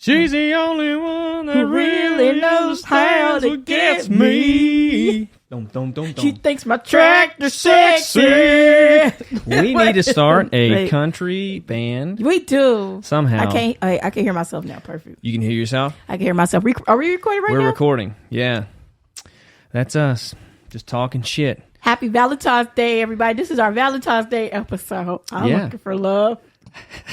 She's the only one that really knows how to get me. She thinks my tractor's sexy. We need to start a country band. We do. Somehow. I can hear myself now. Perfect. You can hear yourself? I can hear myself. Are we recording right now? We're recording. Yeah. That's us. Just talking shit. Happy Valentine's Day, everybody. This is our Valentine's Day episode. I'm looking for love.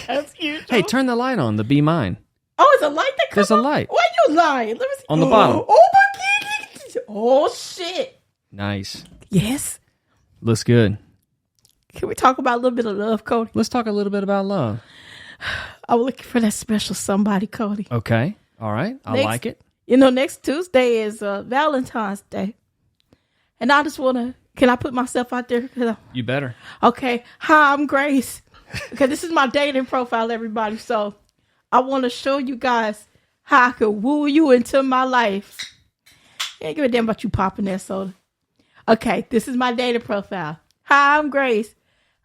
That's cute. Hey, turn the light on. The Be Mine. Oh, it's a light that comes There's a light. Why you lying? Let me see. On the bottom. Oh, my God. Oh, shit. Nice. Yes. Looks good. Can we talk about a little bit of love, Cody? Let's talk a little bit about love. I'm looking for that special somebody, Cody. Okay. All right. I like it. You know, next Tuesday is Valentine's Day. And I just want to, can I put myself out there? You better. Okay. Hi, I'm Grace. Okay, this is my dating profile, everybody. So I want to show you guys how I could woo you into my life. Ain't give a damn about you popping that soda. Okay, this is my dating profile. Hi, I'm Grace.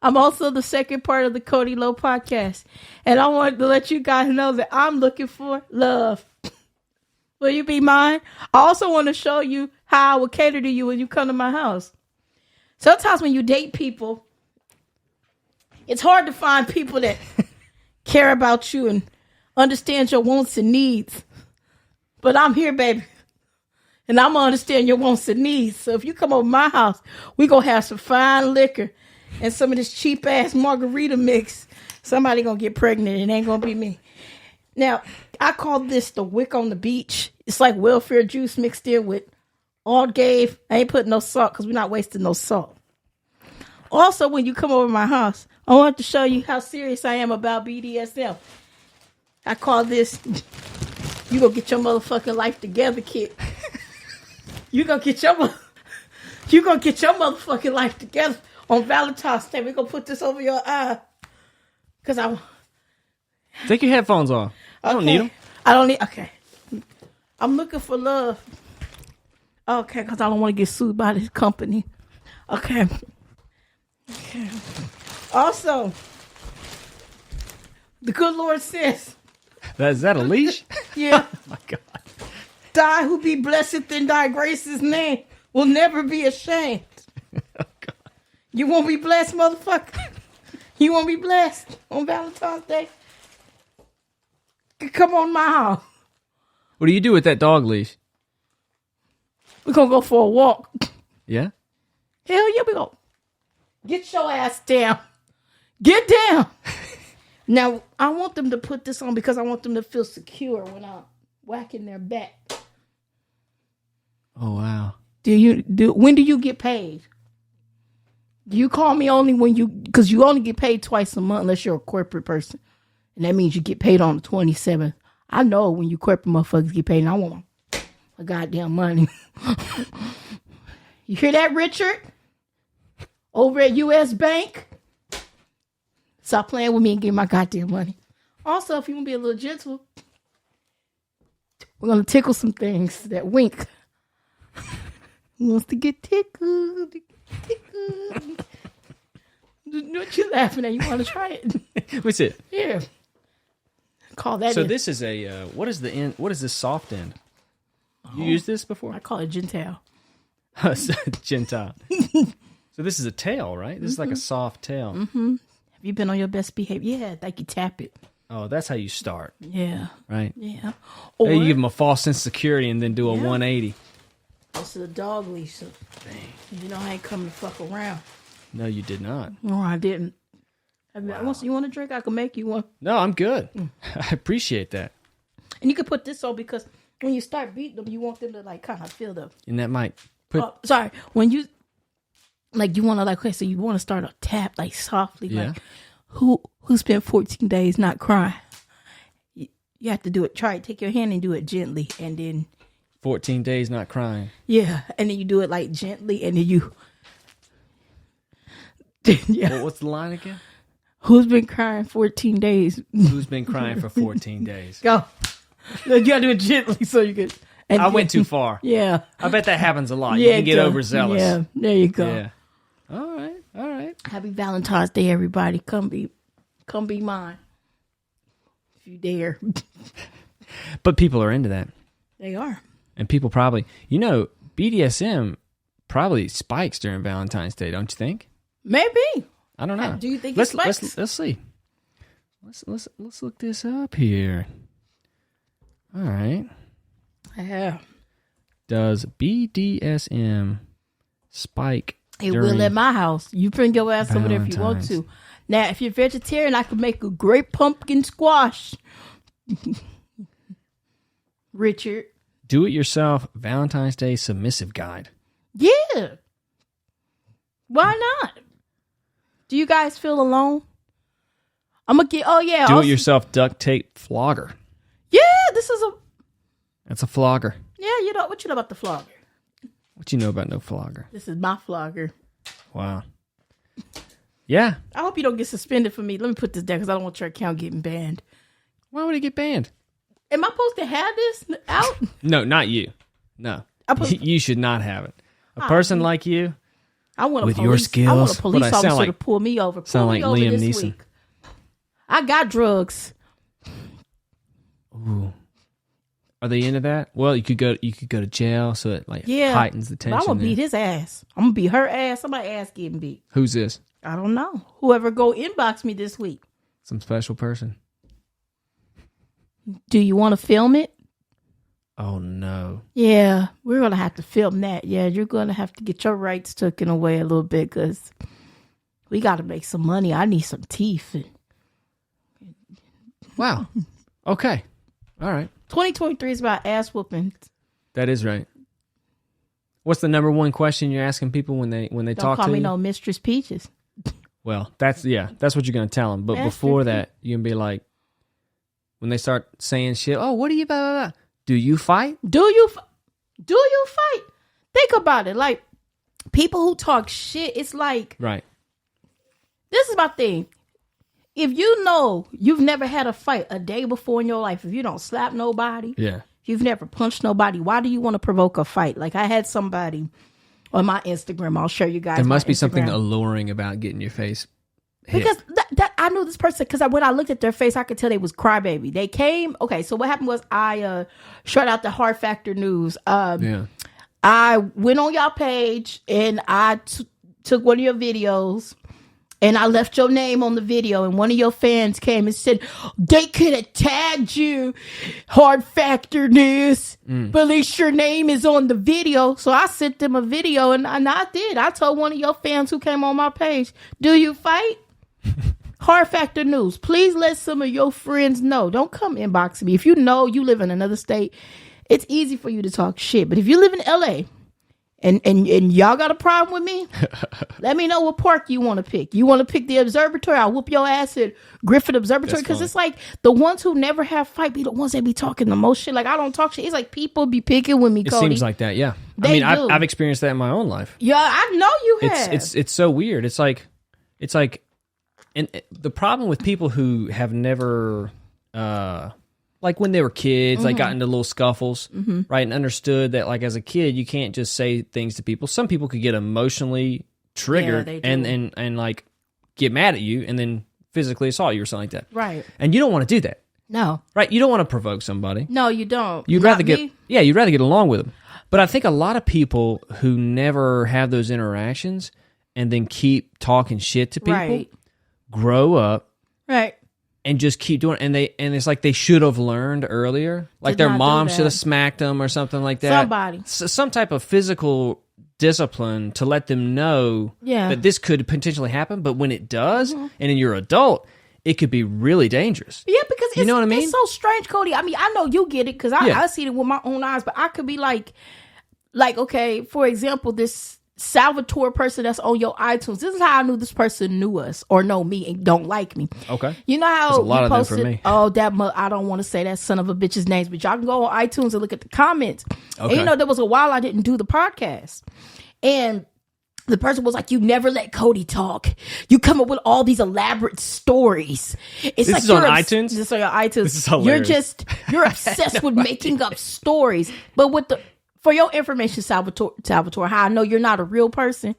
I'm also the second part of the Cody Lowe podcast. And I wanted to let you guys know that I'm looking for love. Will you be mine? I also want to show you how I will cater to you when you come to my house. Sometimes when you date people, it's hard to find people that care about you and understand your wants and needs. But I'm here, baby. And I'm going to understand your wants and needs. So if you come over my house, we're going to have some fine liquor and some of this cheap-ass margarita mix. Somebody going to get pregnant. It ain't going to be me. Now, I call this the wick on the beach. It's like welfare juice mixed in with Algave. I ain't putting no salt because we're not wasting no salt. Also, when you come over my house, I want to show you how serious I am about BDSM. I call this, you gonna get your motherfucking life together, kid. You gonna get your motherfucking life together on Valentine's Day. We're gonna put this over your eye. Cause Take your headphones off. I don't need them. I don't need, okay. I'm looking for love. Okay, cause I don't want to get sued by this company. Okay. Also, the good Lord says. Is that a leash? Yeah. Oh my God. Die who be blessed in thy grace's name will never be ashamed. Oh God. You won't be blessed, motherfucker. You won't be blessed on Valentine's Day. Come on my house. What do you do with that dog leash? We're going to go for a walk. Yeah? Hell yeah, we go. Get your ass down. Get down. Now, I want them to put this on because I want them to feel secure when I'm whacking their back. Oh, wow. When do you get paid? Do you call me only when because you only get paid twice a month unless you're a corporate person. And that means you get paid on the 27th. I know when you corporate motherfuckers get paid and I want my goddamn money. You hear that, Richard? Over at U.S. Bank? Stop playing with me and give me my goddamn money. Also, if you want to be a little gentle, we're going to tickle some things that wink. Who wants to get tickled? What you laughing at? You want to try it? What's it? Yeah. Call that So this is a, what is the end? What is this soft end? You used this before? I call it gentile. Gentile. So this is a tail, right? This is like a soft tail. Mm-hmm. Have you been on your best behavior? Yeah, like you tap it. Oh, that's how you start. Yeah. Right? Yeah. Or you give them a false sense of security and then do a 180. This is a dog leash. So you know I ain't coming to fuck around. No, you did not. No, I didn't. You want a drink? I can make you one. No, I'm good. I appreciate that. And you can put this on because when you start beating them, you want them to like kind of feel the. And that might sorry. When you like, you want to like, okay, so you want to start a tap like softly, like who spent 14 days not crying? You have to do it. Try it. Take your hand and do it gently, and then 14 days not crying. Yeah, and then you do it like gently, and then you. Well, what's the line again? Who's been crying 14 days? Who's been crying for 14 days? Go. You gotta do it gently so you can. I went too far. Yeah. I bet that happens a lot. You can get overzealous. Yeah, there you go. Yeah. All right. Happy Valentine's Day, everybody. Come be mine. If you dare. But people are into that. They are. And people probably, BDSM probably spikes during Valentine's Day, don't you think? Maybe. I don't know. Do you think it spikes? Let's see. Let's look this up here. All right. Yeah. Does BDSM spike? It will at my house. You bring your ass over there if you want Valentine's. to. Now, if you're vegetarian, I could make a great pumpkin squash. Richard. Do-it-yourself Valentine's Day submissive guide. Yeah. Why not? Do you guys feel alone? I'm going to get, Do-it-yourself duct tape flogger. Yeah, That's a flogger. Yeah, what you know about the flogger? What you know about no flogger? This is my flogger. Wow. Yeah. I hope you don't get suspended for me. Let me put this down because I don't want your account getting banned. Why would it get banned? Am I supposed to have this out? No, not you. No. You should not have it. A person like you, I want with your skills. I want a police officer like, to pull me over. Sound like over Liam this Neeson. week. I got drugs. Ooh. Are they into that? Well, you could go to jail, so it heightens the tension. But I'm gonna beat his ass. I'm gonna beat her ass. Somebody's ass getting beat. Who's this? I don't know. Whoever go inbox me this week. Some special person. Do you want to film it? Oh no. Yeah, we're gonna have to film that. Yeah, you're gonna have to get your rights taken away a little bit because we got to make some money. I need some teeth. Wow. Okay. All right. 2023 is about ass whooping. That is right. What's the number one question you're asking people when they talk to you? Don't call me no Mistress Peaches. Well, that's what you're gonna tell them. But before that, you can be like, when they start saying shit, oh, what do you, blah, blah, blah. Do you fight? Do you fight? Think about it. Like, people who talk shit, it's like, right. This is my thing. If you know you've never had a fight a day before in your life, if you don't slap nobody, yeah, if you've never punched nobody, why do you want to provoke a fight? Like, I had somebody on my Instagram. I'll show you guys. There must be Instagram. something alluring about getting your face hit. Because that I knew this person because when I looked at their face, I could tell they was crybaby. They came. Okay, so what happened was I shut out the Hard Factor News. Yeah. I went on y'all page and I took one of your videos. And I left your name on the video, and one of your fans came and said, they could have tagged you, Hard Factor News, but at least your name is on the video. So I sent them a video, and I did. I told one of your fans who came on my page, do you fight? Hard Factor News, please let some of your friends know. Don't come inbox me. If you know you live in another state, it's easy for you to talk shit. But if you live in LA, and y'all got a problem with me, let me know what park you want to pick. You want to pick the observatory? I'll whoop your ass at Griffith Observatory. Because it's like the ones who never have fight be the ones that be talking the most shit. Like, I don't talk shit. It's like people be picking with me, Cody. It seems like that, yeah. They I've experienced that in my own life. Yeah, I know you have. It's so weird. It's like, and the problem with people who have never, like when they were kids, like got into little scuffles, right? And understood that, like, as a kid, you can't just say things to people. Some people could get emotionally triggered and like get mad at you and then physically assault you or something like that. Right. And you don't want to do that. No. Right? You don't want to provoke somebody. No, you don't. You'd rather get along with them. But I think a lot of people who never have those interactions and then keep talking shit to people grow up. Right. And just keep doing it. And it's like they should have learned earlier. Like their mom should have smacked them or something like that. Somebody. Some type of physical discipline to let them know that this could potentially happen. But when it does, and then you're an adult, it could be really dangerous. Yeah, because you know what I mean? It's so strange, Cody. I mean, I know you get it because I see it with my own eyes. But I could be like, okay, for example, this Salvatore person that's on your iTunes. This is how I knew this person knew us or know me and don't like me. Okay. You know how there's a lot you of posted, them for me. Oh, I don't want to say that son of a bitch's names, but y'all can go on iTunes and look at the comments. Okay. And there was a while I didn't do the podcast. And the person was like, you never let Cody talk. You come up with all these elaborate stories. It's this like is on iTunes? This is on your iTunes. This is hilarious. You're obsessed with making up stories. But for your information, Salvatore, how I know you're not a real person,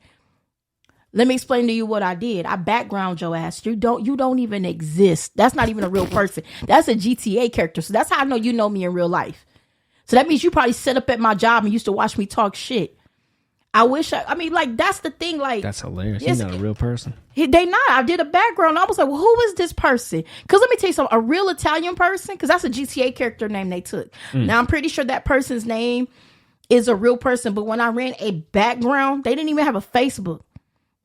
Let me explain to you what I did. I background your ass. You don't even exist. That's not even a real person. That's a GTA character. So that's how I know you know me in real life. So that means you probably set up at my job and used to watch me talk shit. I wish I mean, like, that's the thing. Like, that's hilarious. He's not a real person. They not. I did a background. I was like, well, who is this person? Because let me tell you something. A real Italian person, because that's a GTA character name they took. Now, I'm pretty sure that person's name is a real person. But when I ran a background, they didn't even have a Facebook.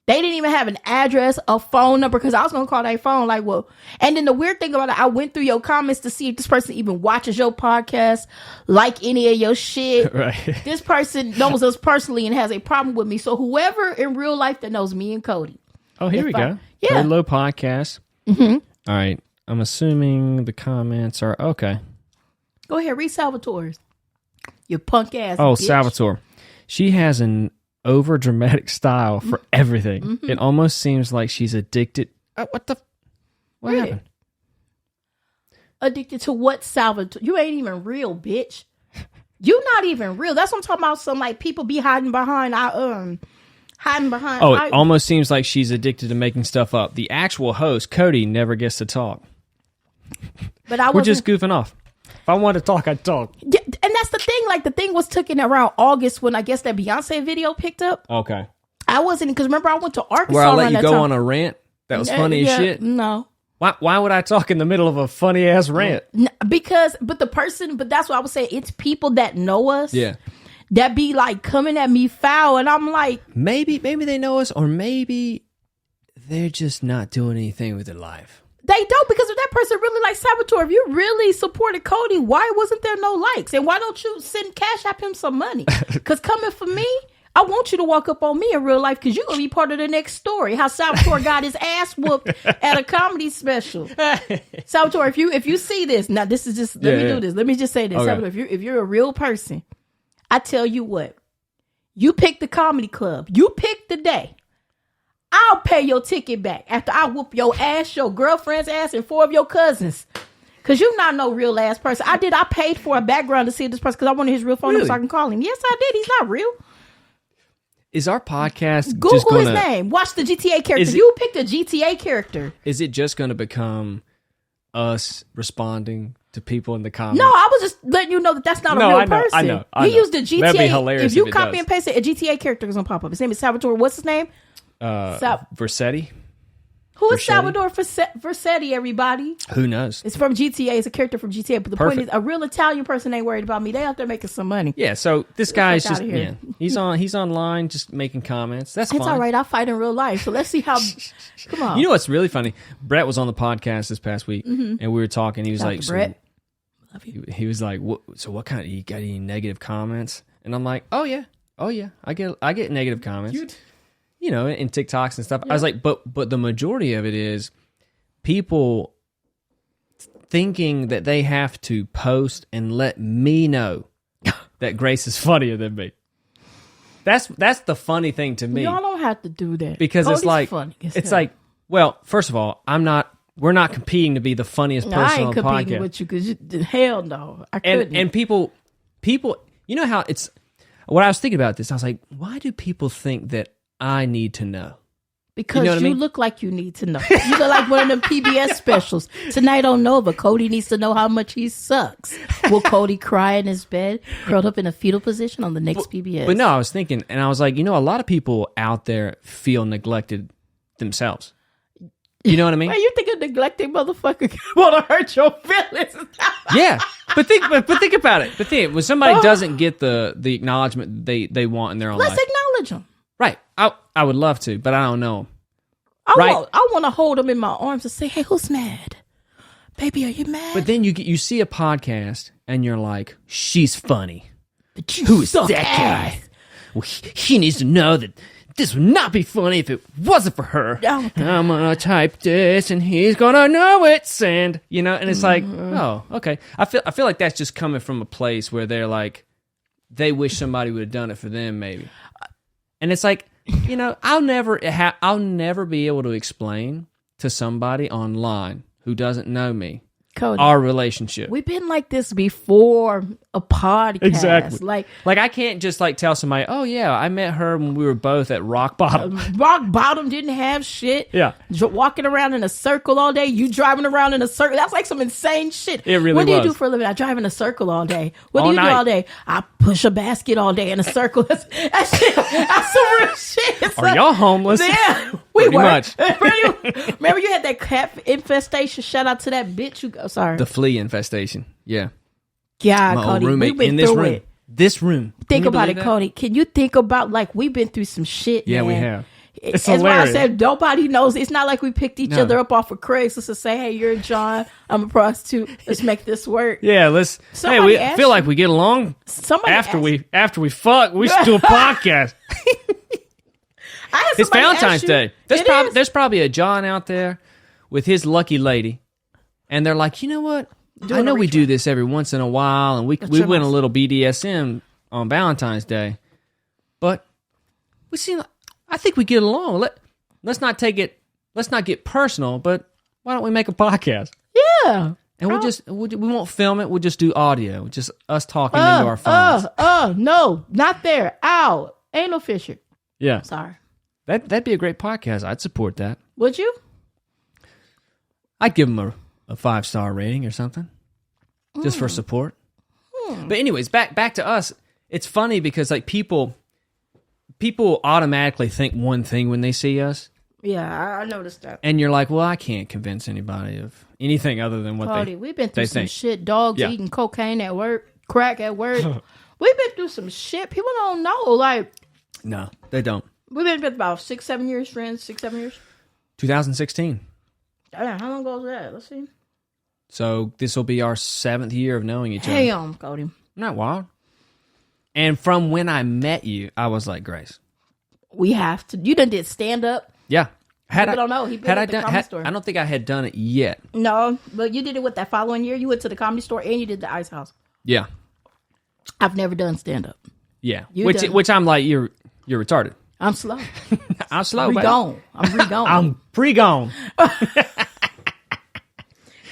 They didn't even have an address, a phone number, because I was going to call their phone. Like, well, and then the weird thing about it, I went through your comments to see if this person even watches your podcast, like any of your shit. Right. This person knows us personally and has a problem with me. So whoever in real life that knows me and Cody. Oh, here we go. Yeah. Cody Lowe podcast. Mm-hmm. All right. I'm assuming the comments are okay. Go ahead, read Salvatore's. You punk ass. Oh, bitch. Salvatore. She has an over dramatic style for everything. Mm-hmm. It almost seems like she's addicted. What happened? Addicted to what, Salvatore? You ain't even real, bitch. You not even real. That's what I'm talking about. Some like people be hiding behind Oh, it almost seems like she's addicted to making stuff up. The actual host, Cody, never gets to talk. But we're just goofing off. If I wanted to talk, I'd talk. Yeah, and that's the thing. Like, the thing was taken around August when I guess that Beyonce video picked up. Okay. I wasn't, because remember I went to Arkansas. Where I let you go on a rant? That was funny as shit? No. Why would I talk in the middle of a funny ass rant? But that's what I was saying. It's people that know us. Yeah. That be like coming at me foul, and I'm like, maybe they know us, or maybe they're just not doing anything with their life. They don't, because if that person really likes Salvatore, if you really supported Cody, why wasn't there no likes? And why don't you send Cash App him some money? Because coming for me, I want you to walk up on me in real life, because you're going to be part of the next story. How Salvatore got his ass whooped at a comedy special. Salvatore, if you see this, now this is just, let me do this. Let me just say this. Okay. Salvatore, if you're a real person, I tell you what, you pick the comedy club. You pick the day. I'll pay your ticket back after I whoop your ass, your girlfriend's ass, and 4 of your cousins. Because you're not no real ass person. I paid for a background to see this person because I wanted his real phone number so I can call him. Yes, I did. He's not real. Is our podcast Google his name. Watch the GTA character. You picked a GTA character. Is it just going to become us responding to people in the comments? No, I was just letting you know that that's not a real person. I know. He used a GTA. That'd be hilarious if you copy and paste it, a GTA character is going to pop up. His name is Salvatore. What's his name? Versetti. Who is Salvatore Versetti, everybody? Who knows? It's from GTA. It's a character from GTA. But the point is, a real Italian person ain't worried about me. They out there making some money. Yeah, so this guy's just, he's online just making comments. That's fine. It's all right. I'll fight in real life. So let's see how, come on. You know what's really funny? Brett was on the podcast this past week, and we were talking. He was like, Brett, love you. He was like, what kind of, you got any negative comments? And I'm like, oh yeah, I get negative comments. You know, in TikToks and stuff. Yeah. I was like, but the majority of it is people thinking that they have to post and let me know that Grace is funnier than me. That's the funny thing to me. Y'all don't have to do that. Because Cody's it's like, funny like, well, first of all, we're not competing to be the funniest person on the podcast. I ain't competing with you because hell no, I couldn't. And people, you know how it's, what I was thinking about this, I was like, why do people think that I need to know? Because you look like you need to know. You look like one of them PBS specials. Tonight on Nova, Cody needs to know how much he sucks. Will Cody cry in his bed, curled up in a fetal position on the next PBS? But no, I was thinking, and I was like, a lot of people out there feel neglected themselves. You know what I mean? Why you think a neglected motherfucker want to hurt your feelings? Yeah, but think about it. But when somebody doesn't get the acknowledgement they want in their own life, let's acknowledge them. Right. I would love to, but I don't know. I want to hold them in my arms and say, hey, who's mad? Baby, are you mad? But then you see a podcast and you're like, she's funny. But who's that guy? Well, he needs to know that this would not be funny if it wasn't for her. I'm going to type this and he's going to know it. And, and it's like, oh, okay. I feel like that's just coming from a place where they're like, they wish somebody would have done it for them, maybe. And it's like, I'll never be able to explain to somebody online who doesn't know me, Cody, our relationship. We've been like this before a podcast. Exactly. Like I can't just like tell somebody, oh yeah, I met her when we were both at rock bottom. Rock bottom, didn't have shit. Yeah. Walking around in a circle all day. You driving around in a circle. That's like some insane shit. It really What do you was. do for a living? I drive in a circle all day. What All do you night. do all day? I push a basket all day in a circle. That's some real shit. It's Are y'all homeless? Yeah, we Pretty were. much. Remember you had that cat infestation? Shout out to that bitch. Sorry. The flea infestation. Yeah. God, My Cody, old roommate we've been in this through room. it. This room. Think Can you about it, believe that? Cody. Can you think about like we've been through some shit? Yeah, man. we have. It's That's why I hilarious. said nobody knows. It's not like we picked each No. other up off of Craigslist to say, "Hey, you're John. I'm a prostitute. Let's make this work." Yeah, let's. Somebody Hey, we asked feel you- like we get along Somebody after asked- we fuck. We should do a podcast. I had It's somebody Valentine's ask you- Day. It is. There's probably a John out there with his lucky lady, and they're like, you know what? I know we do this every once in a while, and we trim went a us. little BDSM on Valentine's Day, but we seem. I think we get along. Let's not take it. Let's not get personal, but why don't we make a podcast? Yeah. And we won't film it. We'll just do audio, just us talking into our phones. No, not there. Ow, anal Fisher. Yeah, Sorry. that'd be a great podcast. I'd support that. Would you? I'd give them a 5-star rating or something, just for support. But anyways, back to us. It's funny because like people automatically think one thing when they see us, Yeah, I noticed that. and you're like, well, I can't convince anybody of anything other than what Cody, we've been through they some think. shit. Dogs Yeah. eating cocaine at work, crack at work. We've been through some shit. People don't know. Like, No, they don't. we've been with about 6-7 years friends. 6-7 years. 2016. Damn, how long ago was that? Let's see. So this will be our 7th year of knowing each other. Damn, Cody. Not wild. And from when I met you, I was like, Grace. We have to. You done did stand up. Yeah. People don't know. He been at the comedy store. I don't think I had done it yet. No, but you did it with that following year. You went to the comedy store and you did the Ice House. Yeah. I've never done stand up. Yeah. You Which done. which I'm like, you're retarded. I'm slow. I'm slow, I'm baby. re-gone. I'm re-gone. I'm pre-gone.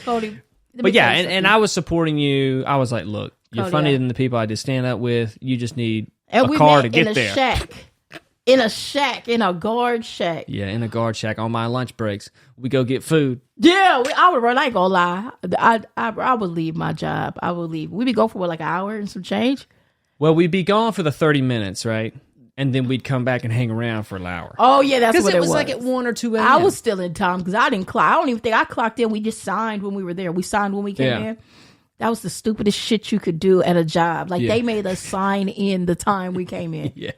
Cody. let But me yeah, tell you and I was supporting you. I was like, look, you're Cody, funnier yeah. than the people I did stand up with. You just need and a we car met to get in a there. shack. In a shack. In a guard shack. Yeah, in a guard shack on my lunch breaks. We go get food. Yeah, I would run. I ain't gonna lie. I would leave my job. I would leave. We'd be going for like an hour and some change. Well, we'd be gone for the 30 minutes, right? And then we'd come back and hang around for an hour. Oh yeah, that's Because what it was like at 1 or 2 a.m. I was still in time because I didn't clock. I don't even think I clocked in. We just signed when we were there. We signed when we came Yeah. in. That was the stupidest shit you could do at a job. Like Yeah. they made us sign in the time we came in. Yeah.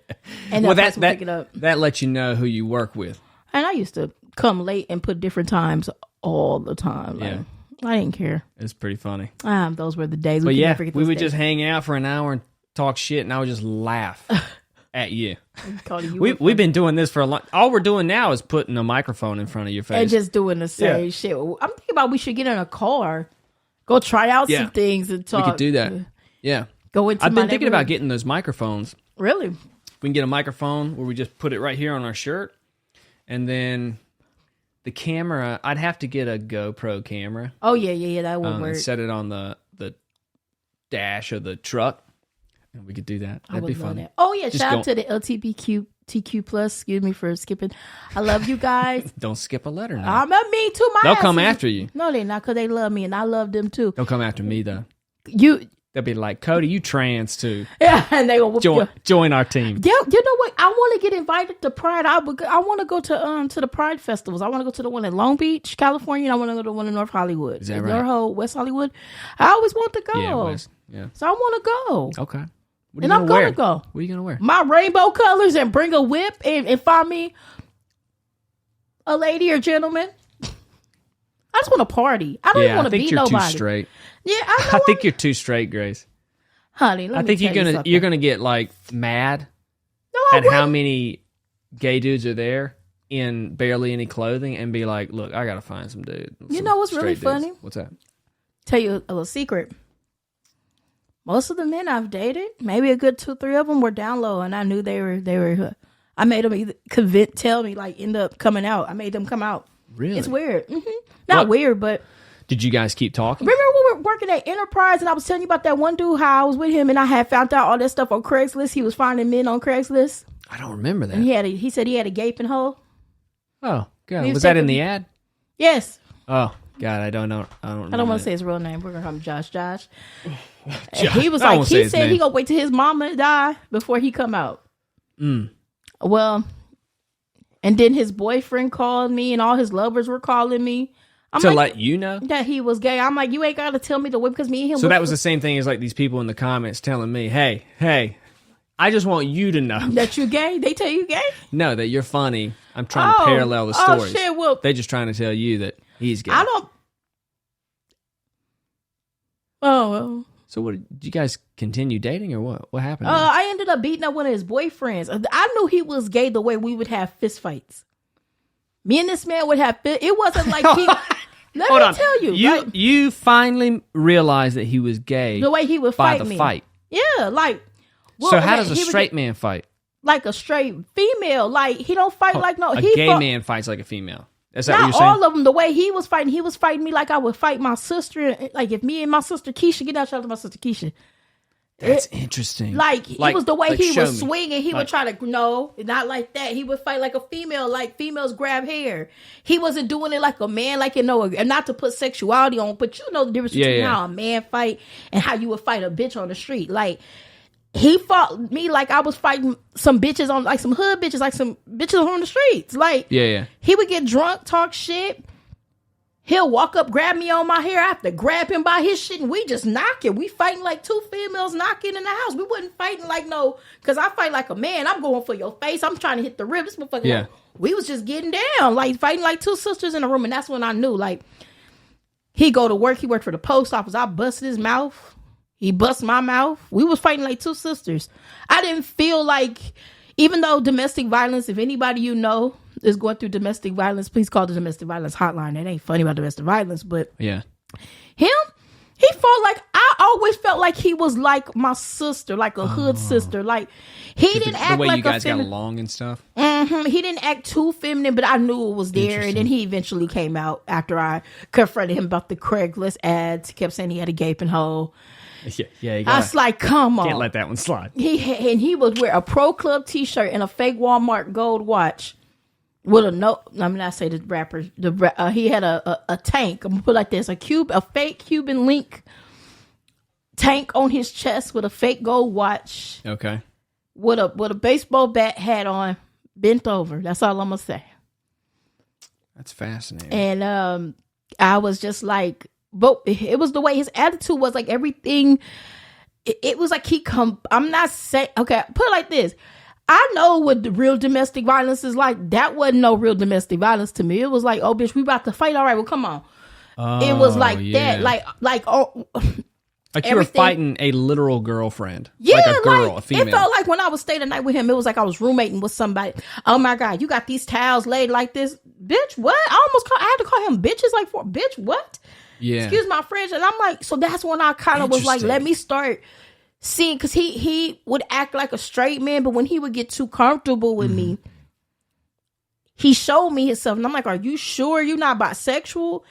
And Well, that pick it up. that lets you know who you work with. And I used to come late and put different times all the time. Like, Yeah. I didn't care. It's pretty funny. Those were the days. But could yeah, never get we those would days. just hang out for an hour and talk shit, and I would just laugh at you. Cody, you We, were we've been doing this for a long. All we're doing now is putting a microphone in front of your face. and just doing the same Yeah. shit. I'm thinking about we should get in a car, go try out Yeah. some things and we talk. could do that. Yeah. Go into I've my been thinking about neighborhood. getting those microphones. Really? We can get a microphone where we just put it right here on our shirt, and then the camera. I'd have to get a GoPro camera Oh yeah. That would and work. set it on the dash of the truck, and we could do that. I That'd be would love fun. that. Oh yeah, Just shout go- out to the LGBTQ plus. Excuse me for skipping. I love you guys. Don't skip a letter now. I'm not me too. They'll come after you. No, they're not because they love me and I love them too. Don't come after me though. You They'll be like, Cody, you trans too. yeah, and they gonna whoop you. Join our team. Yeah, you know what? I want to get invited to Pride. I want to go to the Pride festivals. I want to go to the one in Long Beach, California, and I want to go to the one in North Hollywood. Is that right? Your whole West Hollywood. I always want to go. Yeah, Wes. Yeah. So I want to go. Okay. What are And you I'm gonna wear? gonna go. What are you gonna wear? My rainbow colors and bring a whip and find me a lady or gentleman. I just want to party. I don't even Yeah, want I to think be you're nobody. too straight. Yeah, I know. I think you're too straight, Grace. Honey, let I me think tell you something. you're gonna get like mad No, I at how wouldn't. many gay dudes are there in barely any clothing and be like, look, I gotta find some dude. You some know what's really straight dudes. funny? What's that? Tell you a little secret. Most of the men I've dated, maybe a good 2-3 of them were down low, and I knew they were. I made them either tell me, like, end up coming out. I made them come out. Really? It's weird. Not What? weird, but Did you guys keep talking? Remember when we were working at Enterprise and I was telling you about that one dude, how I was with him and I had found out all that stuff on Craigslist. He was finding men on Craigslist. I don't remember that. And he said he had a gaping hole. Oh, God. Was that in the ad? Yes. Oh, God, I don't know. I don't want to say his real name. We're going to call him Josh. Josh. He was like, he said he going to wait till his mama die before he come out. Well, and then his boyfriend called me and all his lovers were calling me. To let you know? That he was gay. I'm like, you ain't got to tell me the way because me and him. So that was the same thing as like these people in the comments telling me, hey, I just want you to know. That you gay? They tell you gay? No, that you're funny. I'm trying to parallel the stories. Oh, shit, well. They're just trying to tell you that he's gay. I don't. Oh, well. So what, did you guys continue dating or what? What happened? I ended up beating up one of his boyfriends. I knew he was gay the way we would have fist fights. Me and this man would have it wasn't like he... Let me tell you. You finally realized that he was gay. The way he would fight me. By the fight. Yeah, like... Well, so how does a straight man fight? Like a straight female. Like, he don't fight like no... A gay man fights like a female. Is that what you're saying? Not all of them. The way he was fighting me like I would fight my sister. Like, if me and my sister Keisha... Get out, shout out to my sister Keisha. That's interesting. Like, it was the way he would swing and he would try to, no, not like that. He would fight like a female, like females grab hair. He wasn't doing it like a man, like, and not to put sexuality on, but you know the difference between how a man fight and how you would fight a bitch on the street. Like, he fought me like I was fighting some bitches on, like some hood bitches, like some bitches on the streets. Like, he would get drunk, talk shit. He'll walk up, grab me on my hair. I have to grab him by his shit, and we just knocking. We fighting like two females knocking in the house. We wasn't fighting like because I fight like a man. I'm going for your face. I'm trying to hit the rib. This motherfucker. We was just getting down, like fighting like two sisters in a room, and that's when I knew. Like, he go to work. He worked for the post office. I busted his mouth. He bust my mouth. We was fighting like two sisters. I didn't feel like, even though domestic violence, if anybody you know is going through domestic violence, please call the domestic violence hotline. It ain't funny about domestic violence, but him, he felt like, I always felt like he was like my sister, like a hood sister. Like, he didn't act like the way you guys got along and stuff. He didn't act too feminine, but I knew it was there. And then he eventually came out after I confronted him about the Craigslist ads. He kept saying he had a gaping hole. I was like, come on. Can't let that one slide. He would wear a Pro Club t-shirt and a fake Walmart gold watch with a note. I'm not saying the rapper. He had a tank. I'm gonna put it like this: a fake Cuban link tank on his chest with a fake gold watch. Okay. With a baseball bat hat on, bent over. That's all I'm gonna say. That's fascinating. And I was just like. But it was the way his attitude was, like everything. It was like I'm not saying, okay, put it like this. I know what the real domestic violence is like. That wasn't no real domestic violence to me. It was like, oh, bitch, we about to fight. All right, well, come on. It was like that. Like you were fighting a literal girlfriend. Yeah, like a girl, a female. It felt like when I was staying the night with him, it was like I was roommating with somebody. Oh my God, you got these towels laid like this. Bitch, what? I had to call him bitches like for bitch, what? Yeah. Excuse my French. And I'm like, so that's when I kind of was like, let me start seeing, because he would act like a straight man, but when he would get too comfortable with me, he showed me himself. And I'm like, are you sure you're not bisexual?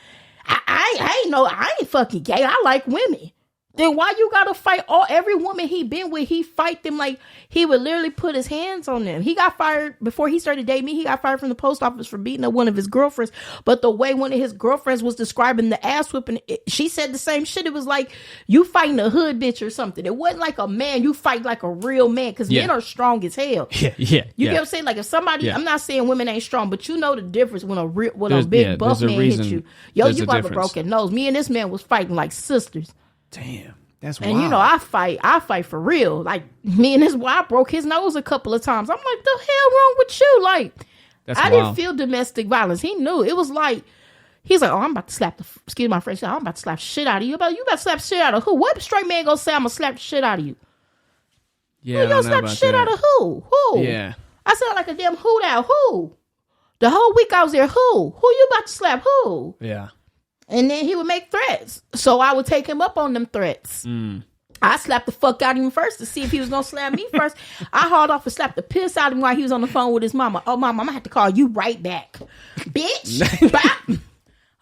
I ain't fucking gay. I like women. Then why you gotta fight every woman he been with? He fight them like he would literally put his hands on them. He got fired before he started dating me. He got fired from the post office for beating up one of his girlfriends. But the way one of his girlfriends was describing the ass whipping, she said the same shit. It was like you fighting a hood bitch or something. It wasn't like a man. You fight like a real man because men are strong as hell. You get what I'm saying? Like if somebody, I'm not saying women ain't strong, but you know the difference when a big buff man hit you. Yo, you got a broken nose. Me and this man was fighting like sisters. Damn, that's wild. And you know, I fight for real. Like me and his wife broke his nose a couple of times. I'm like, the hell wrong with you? Like, I didn't feel domestic violence. He knew. It was like, he's like, oh, I'm about to slap excuse my French, I'm about to slap shit out of you. You about to slap shit out of who? What straight man gonna say I'm gonna slap the shit out of you? Yeah, you gonna slap the shit out of who? Who? Yeah. I sound like a damn hoot owl. Who? The whole week I was there. Who? Who you about to slap? Who? Yeah. And then he would make threats. So I would take him up on them threats. I slapped the fuck out of him first to see if he was going to slap me first. I hauled off and slapped the piss out of him while he was on the phone with his mama. Oh, mama, I'm going to have to call you right back. Bitch. Bop.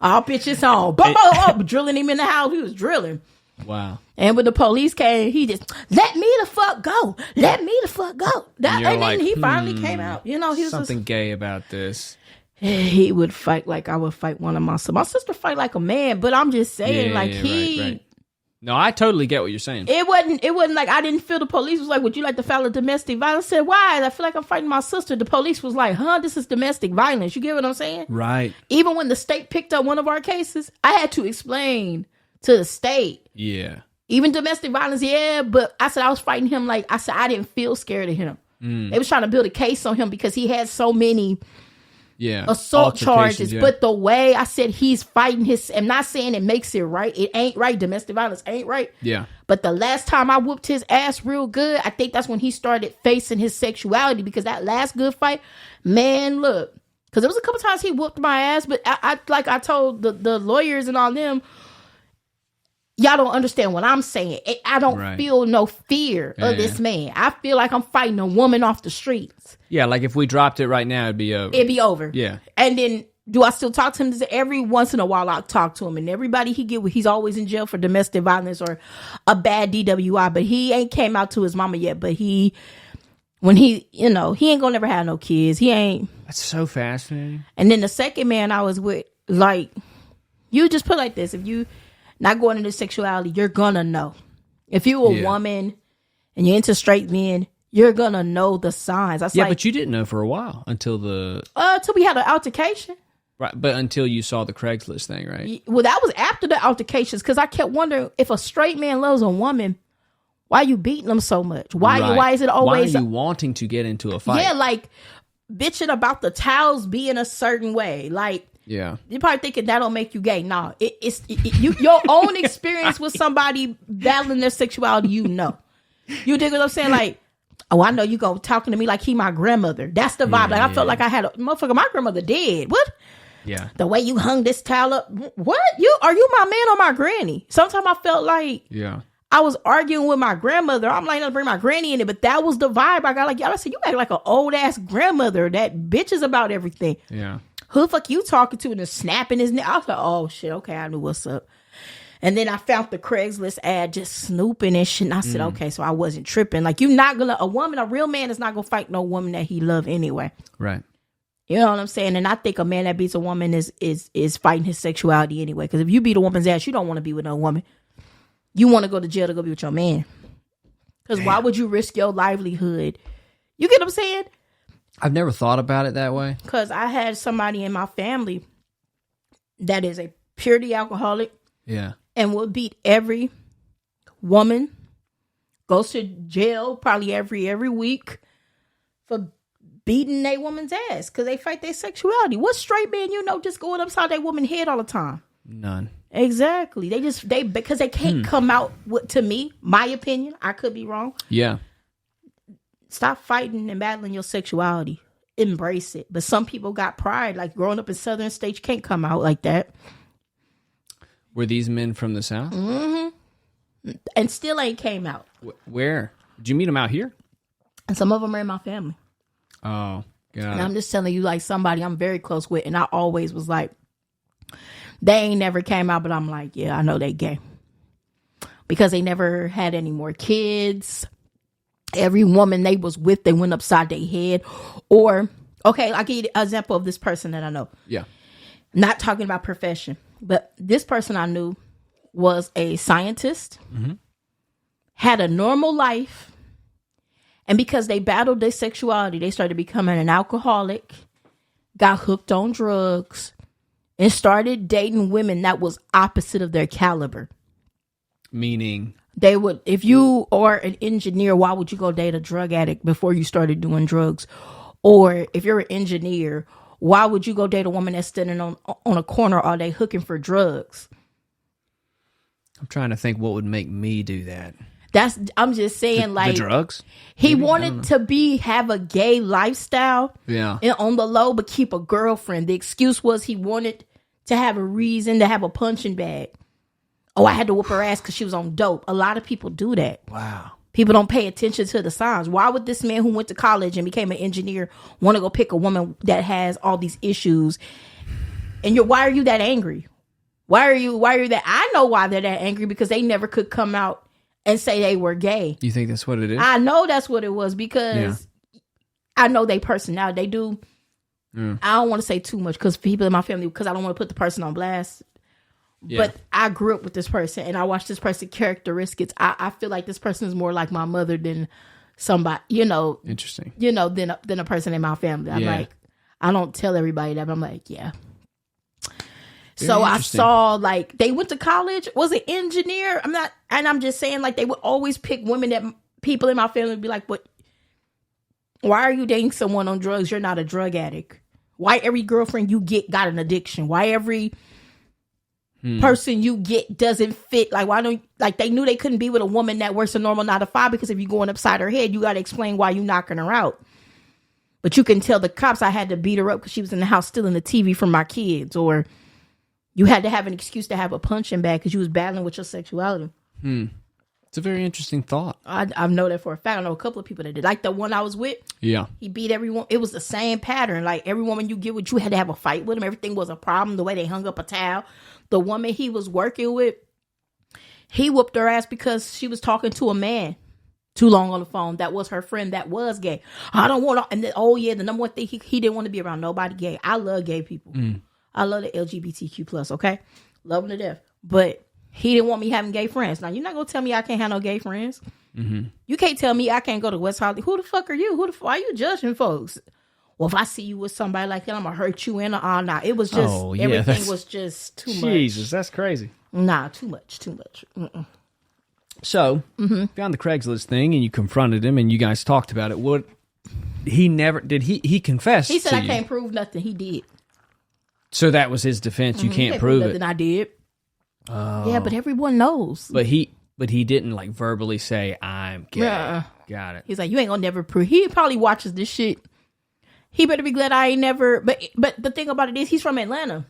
All bitches on. Drilling him in the house. He was drilling. Wow. And when the police came, he just, let me the fuck go. Let me the fuck go. And then he finally came out. You know, he was something gay about this. He would fight like I would fight one of my sisters. My sister fight like a man, but I'm just saying, right. No, I totally get what you're saying. It wasn't like I didn't feel the police was like, would you like to file a domestic violence? I said, why? I feel like I'm fighting my sister. The police was like, this is domestic violence. You get what I'm saying? Right. Even when the state picked up one of our cases, I had to explain to the state. Yeah. Even domestic violence, yeah, but I said I was fighting him like, I said I didn't feel scared of him. They was trying to build a case on him because he had so many assault charges, but the way I said he's fighting I'm not saying it makes it right. It ain't right. Domestic violence ain't right. Yeah. But the last time I whooped his ass real good, I think that's when he started facing his sexuality, because that last good fight, man, look, because there was a couple times he whooped my ass, but I told the lawyers and all them, y'all don't understand what I'm saying. I don't feel no fear of this man. I feel like I'm fighting a woman off the streets. Yeah, like if we dropped it right now, it'd be over. It'd be over. Yeah. And then, do I still talk to him? Every once in a while, I'll talk to him. And everybody he's always in jail for domestic violence or a bad DWI. But he ain't came out to his mama yet. But he ain't gonna never have no kids. He ain't. That's so fascinating. And then the second man I was with, like, you just put like this. If you not going into sexuality, you're gonna know. If you're a woman and you're into straight men, you're gonna know the signs. But you didn't know for a while until we had an altercation. Right, but until you saw the Craigslist thing, right? Well, that was after the altercations, because I kept wondering, if a straight man loves a woman, why are you beating them so much? Why is it always? Why are you wanting to get into a fight? Yeah, like bitching about the towels being a certain way, like. Yeah, you're probably thinking that don't make you gay. No, it's your own experience with somebody battling their sexuality. You dig what I'm saying? Like, oh, I know you go talking to me like he my grandmother. That's the vibe. I felt like I had a motherfucker. My grandmother dead. What? Yeah. The way you hung this towel up. What? Are you my man or my granny? Sometimes I felt like I was arguing with my grandmother. I'm like, I'm gonna bring my granny in it, but that was the vibe I got. Like, y'all, I said, you act like an old ass grandmother that bitches about everything. Yeah. Who the fuck you talking to? And then snapping his neck. I was like, oh shit, okay, I knew what's up. And then I found the Craigslist ad just snooping and shit. And I said, okay, so I wasn't tripping. Like, a real man is not gonna fight no woman that he love anyway. Right. You know what I'm saying? And I think a man that beats a woman is fighting his sexuality anyway. Because if you beat a woman's ass, you don't want to be with no woman. You want to go to jail to go be with your man. Because why would you risk your livelihood? You get what I'm saying? I've never thought about it that way. Because I had somebody in my family that is a purity alcoholic. Yeah. And will beat every woman. Goes to jail probably every week for beating a woman's ass. Because they fight their sexuality. What straight man just going upside that woman's head all the time? None. Exactly. Because they can't come out with, to me, my opinion. I could be wrong. Yeah. Stop fighting and battling your sexuality. Embrace it. But some people got pride. Like growing up in southern states, you can't come out like that. Were these men from the South? Mm-hmm. And still ain't came out. Where? Did you meet them out here? And some of them are in my family. Oh, God. And I'm just telling you, like, somebody I'm very close with. And I always was like, they ain't never came out. But I'm like, yeah, I know they gay. Because they never had any more kids. Every woman they was with, they went upside their head. Or, okay, I'll give you an example of this person that I know. Yeah. Not talking about profession, but this person I knew was a scientist, had a normal life, and because they battled their sexuality, they started becoming an alcoholic, got hooked on drugs, and started dating women that was opposite of their caliber. Meaning? They would, if you are an engineer, why would you go date a drug addict before you started doing drugs? Or if you're an engineer, why would you go date a woman that's standing on a corner all day hooking for drugs? I'm trying to think what would make me do that. I'm just saying, like, the drugs. He wanted to have a gay lifestyle, and on the low, but keep a girlfriend. The excuse was he wanted to have a reason to have a punching bag. Oh, I had to whoop her ass because she was on dope. A lot of people do that. Wow. People don't pay attention to the signs. Why would this man who went to college and became an engineer want to go pick a woman that has all these issues And why are you that angry? Why are you that? I know why they're that angry, because they never could come out and say they were gay. You think that's what it is? I know that's what it was, because I know they personality. They do. I don't want to say too much because people in my family, because I don't want to put the person on blast. Yeah. But I grew up with this person, and I watched this person's characteristics. I feel like this person is more like my mother than somebody, Interesting. Than a person in my family. I'm like, I don't tell everybody that, but I'm like, yeah. So I saw, like, they went to college, was an engineer. I'm just saying, like, they would always pick women that people in my family would be like, but why are you dating someone on drugs? You're not a drug addict. Why every girlfriend you get got an addiction? Why every person you get doesn't fit? Like, why don't, like, they knew they couldn't be with a woman that works a normal 9 to 5, because if you're going upside her head, you got to explain why you knocking her out. But you can tell the cops I had to beat her up because she was in the house stealing the TV from my kids, or you had to have an excuse to have a punching bag because you was battling with your sexuality. It's a very interesting thought. I know that for a fact. I know a couple of people that did. Like the one I was with. Yeah. He beat everyone. It was the same pattern. Like every woman you get with, you had to have a fight with him. Everything was a problem. The way they hung up a towel. The woman he was working with, he whooped her ass because she was talking to a man too long on the phone. That was her friend that was gay. I don't want to. And then, the number one thing, he didn't want to be around nobody gay. I love gay people. I love the LGBTQ plus. Okay. Love them to death. But he didn't want me having gay friends. Now, you're not going to tell me I can't have no gay friends. You can't tell me I can't go to West Hollywood. Who the fuck are you? Why are you judging folks? Well, if I see you with somebody like that, I'm going to hurt you in or nah. It was just, everything was just too much. Jesus, that's crazy. Nah, too much. So, found the Craigslist thing and you confronted him and you guys talked about it. What, he confessed. He said, I can't prove nothing. He did. So that was his defense. You can't prove it. Nothing I did. Oh. Yeah, but everyone knows. But he didn't like verbally say, I'm gay. Got it. He's like, you ain't gonna never prove. He probably watches this shit. He better be glad I ain't never. But the thing about it is, he's from Atlanta.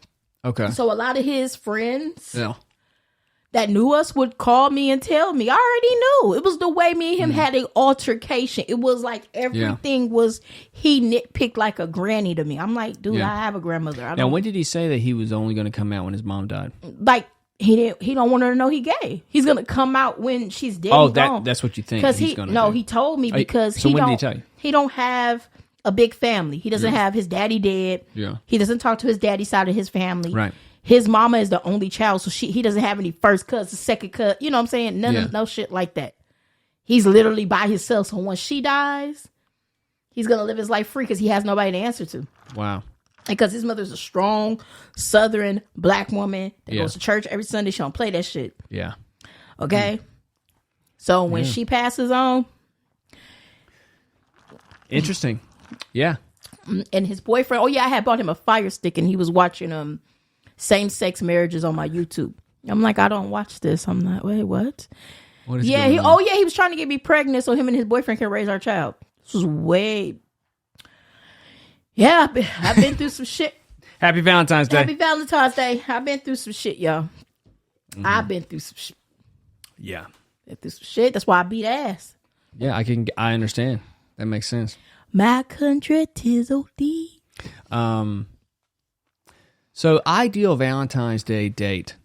Okay. So a lot of his friends that knew us would call me and tell me. I already knew. It was the way me and him had an altercation. It was like everything was, he nitpicked like a granny to me. I'm like, dude, I have a grandmother. Now, when did he say that he was only going to come out when his mom died? Like, he don't want her to know he gay. He's going to come out when she's dead. Oh, that's what you think he's going to do. He told me because so when did he tell you? He don't have a big family. He doesn't have his daddy dead. Yeah. He doesn't talk to his daddy side of his family. Right. His mama is the only child, so he doesn't have any first cousins, second cousin. You know what I'm saying? No shit like that. He's literally by himself. So when she dies, he's gonna live his life free because he has nobody to answer to. Wow. Because his mother's a strong Southern black woman that goes to church every Sunday. She don't play that shit. Yeah. Okay. So when she passes on, interesting. Yeah. And his boyfriend. Oh yeah, I had bought him a Fire Stick, and he was watching same-sex marriages on my YouTube. I'm like, I don't watch this. I'm like, wait, what? What is going on? He was trying to get me pregnant so him and his boyfriend can raise our child. This was way. Yeah, I've been through some shit. Happy Valentine's Day. Happy Valentine's Day. I've been through some shit, y'all. I've been through some shit. Yeah. Been through some shit. That's why I beat ass. Yeah, I understand. That makes sense. My country tis OD. So, ideal Valentine's Day date.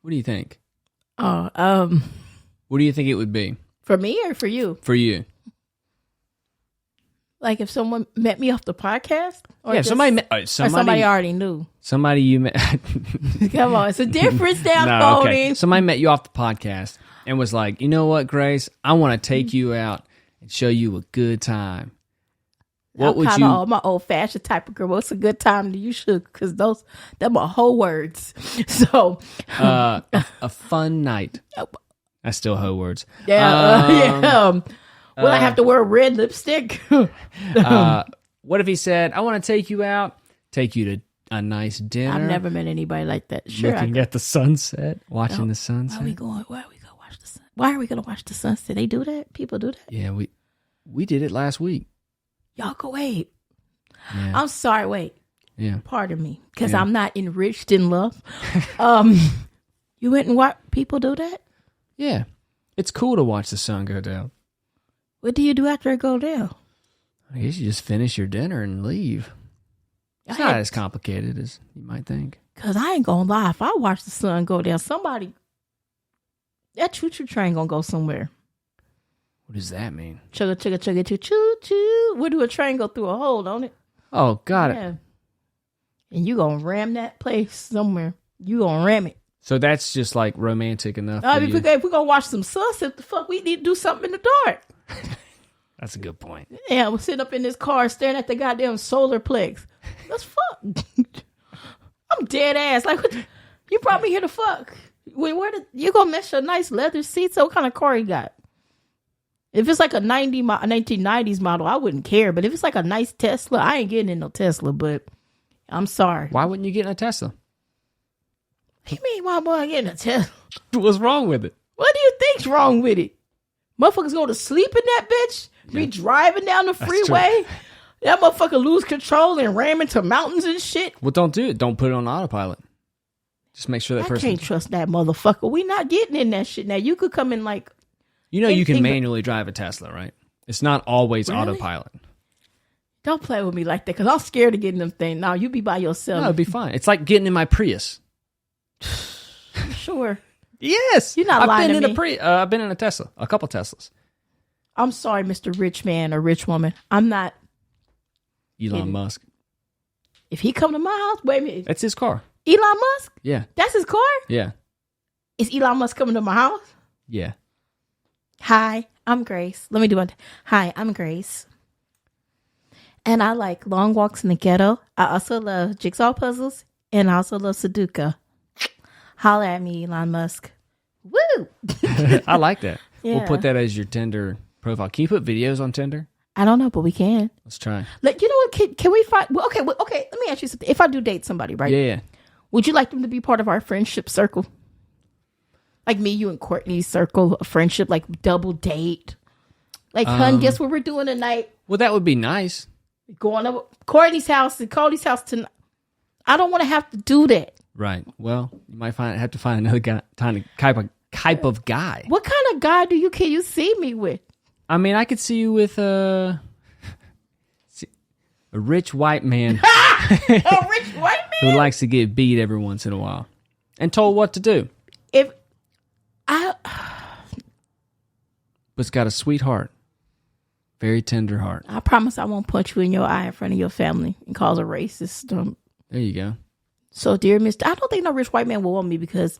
What do you think? What do you think it would be? For me or for you? For you. Like if someone met me off the podcast? Or somebody already knew. Somebody you met. Come on, it's a difference now, Cody. Okay. Somebody met you off the podcast and was like, you know what, Grace? I want to take you out and show you a good time. What would you? I'm my old fashioned type of girl. What's a good time to you? Should because they're my whole words. So, a fun night. That's still her words. Yeah. Will I have to wear red lipstick? What if he said, "I want to take you out, take you to a nice dinner"? I've never met anybody like that. Sure, looking at the sunset, watching the sunset. Where are we going? Where are we going to watch the sun? Why are we going to watch the sunset? They do that. People do that. Yeah, we did it last week. Y'all go wait. Yeah. I'm sorry. Wait. Yeah. Pardon me, because I'm not enriched in love. You went and watch people do that? Yeah, it's cool to watch the sun go down. What do you do after it go down? I guess you just finish your dinner and leave. It's not as complicated as you might think. Because I ain't going to lie. If I watch the sun go down, that choo-choo train going to go somewhere. What does that mean? Chugga, chugga, chugga, choo-choo. Where do a train go through a hole, don't it? Oh, got it. And you going to ram that place somewhere. You going to ram it. So that's just like romantic enough. If we're going to watch some sunset, the fuck, we need to do something in the dark. That's a good point. Yeah, we're sitting up in this car staring at the goddamn solar plex. Let's fuck. I'm dead ass. Like, you brought me here to fuck. You gonna mess your nice leather seats? So what kind of car you got? If it's like a 1990s model, I wouldn't care. But if it's like a nice Tesla, I ain't getting in no Tesla. But I'm sorry. Why wouldn't you get in a Tesla? You mean why would I get in a Tesla? What's wrong with it? What do you think's wrong with it? Motherfuckers go to sleep in that bitch. Be driving down the freeway. That motherfucker lose control and ram into mountains and shit. Well, don't do it. Don't put it on autopilot. Just make sure that person. I can't trust that motherfucker. We not getting in that shit. Now, you could come in like. You can manually drive a Tesla, right? It's not always autopilot. Don't play with me like that, because I'm scared of getting them things. Now, you be by yourself. No, it'd be fine. It's like getting in my Prius. Sure. Yes. You're not lying to me. I've been in a Tesla. A couple Teslas. I'm sorry, Mr. Rich Man or Rich Woman. I'm not. Elon Musk. If he come to my house, wait a minute. That's his car. Elon Musk? Yeah. That's his car? Yeah. Is Elon Musk coming to my house? Yeah. Hi, I'm Grace. Let me do one. Hi, I'm Grace. And I like long walks in the ghetto. I also love jigsaw puzzles. And I also love Sudoku. Holler at me, Elon Musk. Woo! I like that. Yeah. We'll put that as your Tinder profile. Can you put videos on Tinder? I don't know, but we can. Let's try. Like, you know what? Can we find? Well, okay. Let me ask you something. If I do date somebody, right? Yeah. Would you like them to be part of our friendship circle? Like me, you, and Courtney's circle of friendship, like double date. Like, hun, guess what we're doing tonight? Well, that would be nice. Going up Courtney's house and Cody's house tonight. I don't want to have to do that. Right. Well, you might have to find another guy, type of guy. What kind of guy can you see me with? I mean, I could see you with a rich white man. A rich white man who likes to get beat every once in a while and told what to do. But's got a sweet heart, very tender heart. I promise I won't punch you in your eye in front of your family and cause a racist. There you go. So, dear Mr., I don't think no rich white man will want me, because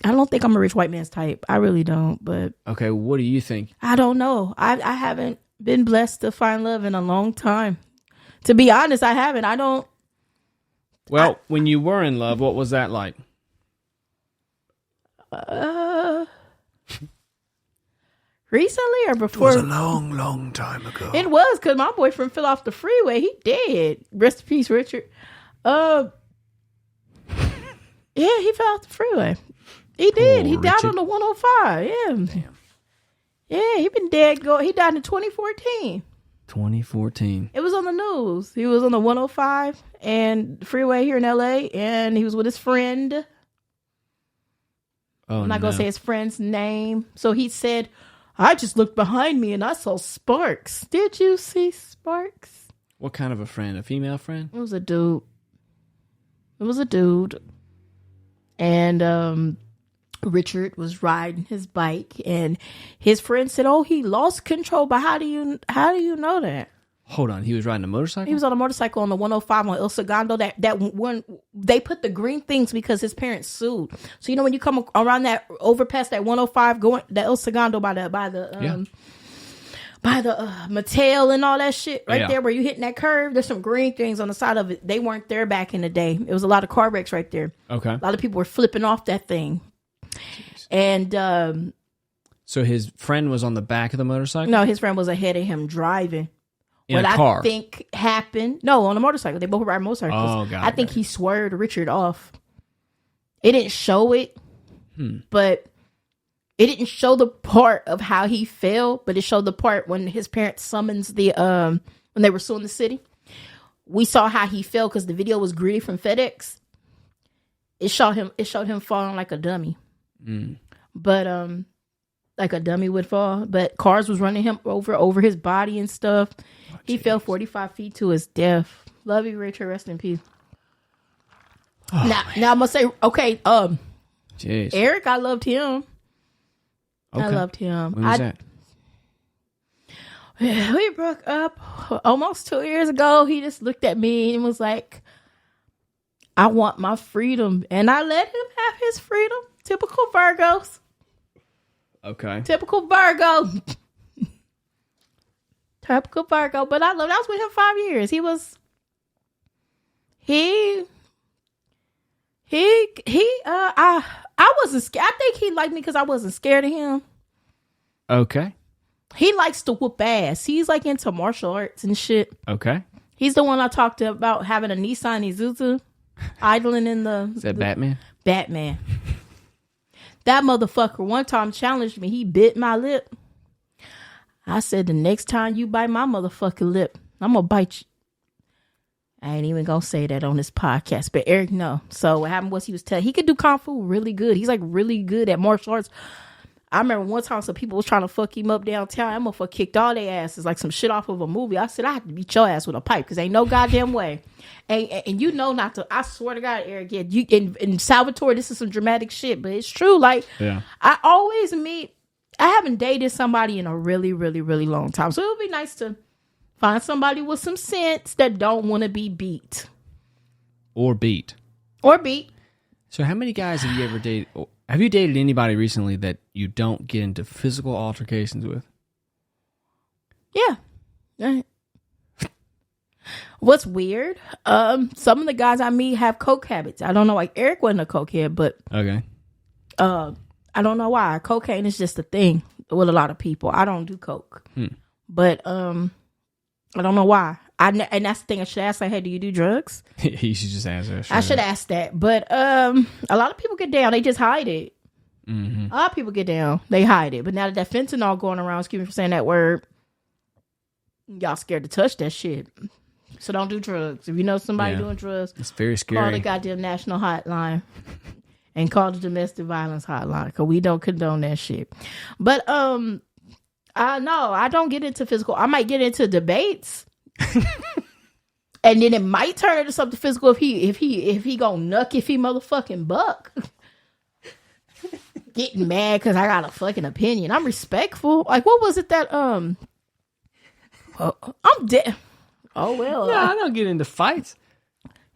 I don't think I'm a rich white man's type. I really don't. But okay, what do you think? I don't know. I haven't been blessed to find love in a long time. To be honest, I haven't. I don't. Well, when you were in love, what was that like? Recently or before? It was a long, long time ago. It was, because my boyfriend fell off the freeway. He dead. Rest in peace, Richard. Yeah, he fell off the freeway. He did. He died on the 105. Yeah. Damn. Yeah, he been dead. He died in 2014. 2014. It was on the news. He was on the 105 and freeway here in LA, and he was with his friend. Oh, I'm not going to say his friend's name. So he said, I just looked behind me and I saw sparks. Did you see sparks? What kind of a friend? A female friend? It was a dude. And Richard was riding his bike, and his friend said, "Oh, he lost control." But how do you know that? Hold on, he was riding a motorcycle? He was on a motorcycle on the 105 on El Segundo. That one, they put the green things because his parents sued. So when you come around that overpass, that 105 going that El Segundo by the Mattel and all that shit there where you hitting that curve, there's some green things on the side of it. They weren't there back in the day. It was a lot of car wrecks right there. Okay. A lot of people were flipping off that thing. Jeez. And so his friend was on the back of the motorcycle? No, his friend was ahead of him driving. In a car? I think happened. No, on a motorcycle. They both ride motorcycles. Oh, God. I think he swerved Richard off. It didn't show it, but it didn't show the part of how he fell, but it showed the part when his parents summons when they were suing the city. We saw how he fell because the video was gritty from FedEx. It showed him falling like a dummy. But like a dummy would fall. But cars was running him over his body and stuff. He fell 45 feet to his death. Love you, Richard. Rest in peace. Now I'm gonna say, okay. Jeez. Eric, I loved him. Okay. I loved him. When was that? We broke up almost 2 years ago. He just looked at me and was like, I want my freedom. And I let him have his freedom. Typical Virgos. Okay. Typical Virgo. Typical Virgo. But I was with him 5 years. I wasn't scared. I think he liked me because I wasn't scared of him. Okay. He likes to whoop ass. He's like into martial arts and shit. Okay. He's the one I talked to about having a Nissan Isuzu idling in the... Is that Batman? Batman. That motherfucker one time challenged me. He bit my lip. I said, the next time you bite my motherfucking lip, I'm going to bite you. I ain't even going to say that on this podcast. But Eric, no. So what happened was he could do Kung Fu really good. He's like really good at martial arts. I remember one time some people was trying to fuck him up downtown. That motherfucker kicked all their asses like some shit off of a movie. I said, I have to beat your ass with a pipe because ain't no goddamn way. And you know not to. I swear to God, Eric, yeah, you in Salvatore, this is some dramatic shit, but it's true. Like, yeah. I haven't dated somebody in a really, really, really long time. So it would be nice to find somebody with some sense that don't want to be beat. Or beat. So how many guys have you ever dated? Have you dated anybody recently that you don't get into physical altercations with? Yeah. What's weird? Some of the guys I meet have coke habits. I don't know. Like Eric wasn't a cokehead, but okay. I don't know why. Cocaine is just a thing with a lot of people. I don't do coke, but I don't know why. And that's the thing. I should ask. Like, hey, do you do drugs? You should just ask that. I should ask that. But a lot of people get down. They just hide it. Mm-hmm. A lot of people get down. They hide it. But now that fentanyl going around, excuse me for saying that word, y'all scared to touch that shit. So don't do drugs. If you know somebody doing drugs, it's very scary. Call the goddamn national hotline and call the domestic violence hotline because we don't condone that shit. But no, I don't get into physical. I might get into debates. And then it might turn into something physical if he gonna nuck if he motherfucking buck. Getting mad because I got a fucking opinion. I'm respectful. Like, what was it that I'm dead. Oh well. No, I don't get into fights.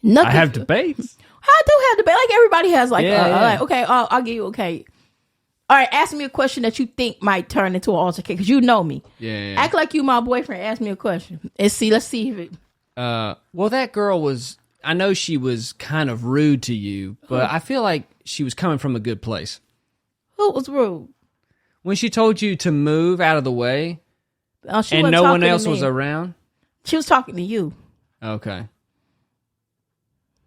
Nothing. I have debates. I do have debate. Like everybody has. Like, like okay, I'll give you okay. All right, ask me a question that you think might turn into an altercation because you know me. Yeah. Act like you my boyfriend. Ask me a question and see. Let's see if it. Well, that girl was. I know she was kind of rude to you, but I feel like she was coming from a good place. Who was rude? When she told you to move out of the way, and no one else was around. She was talking to you. Okay.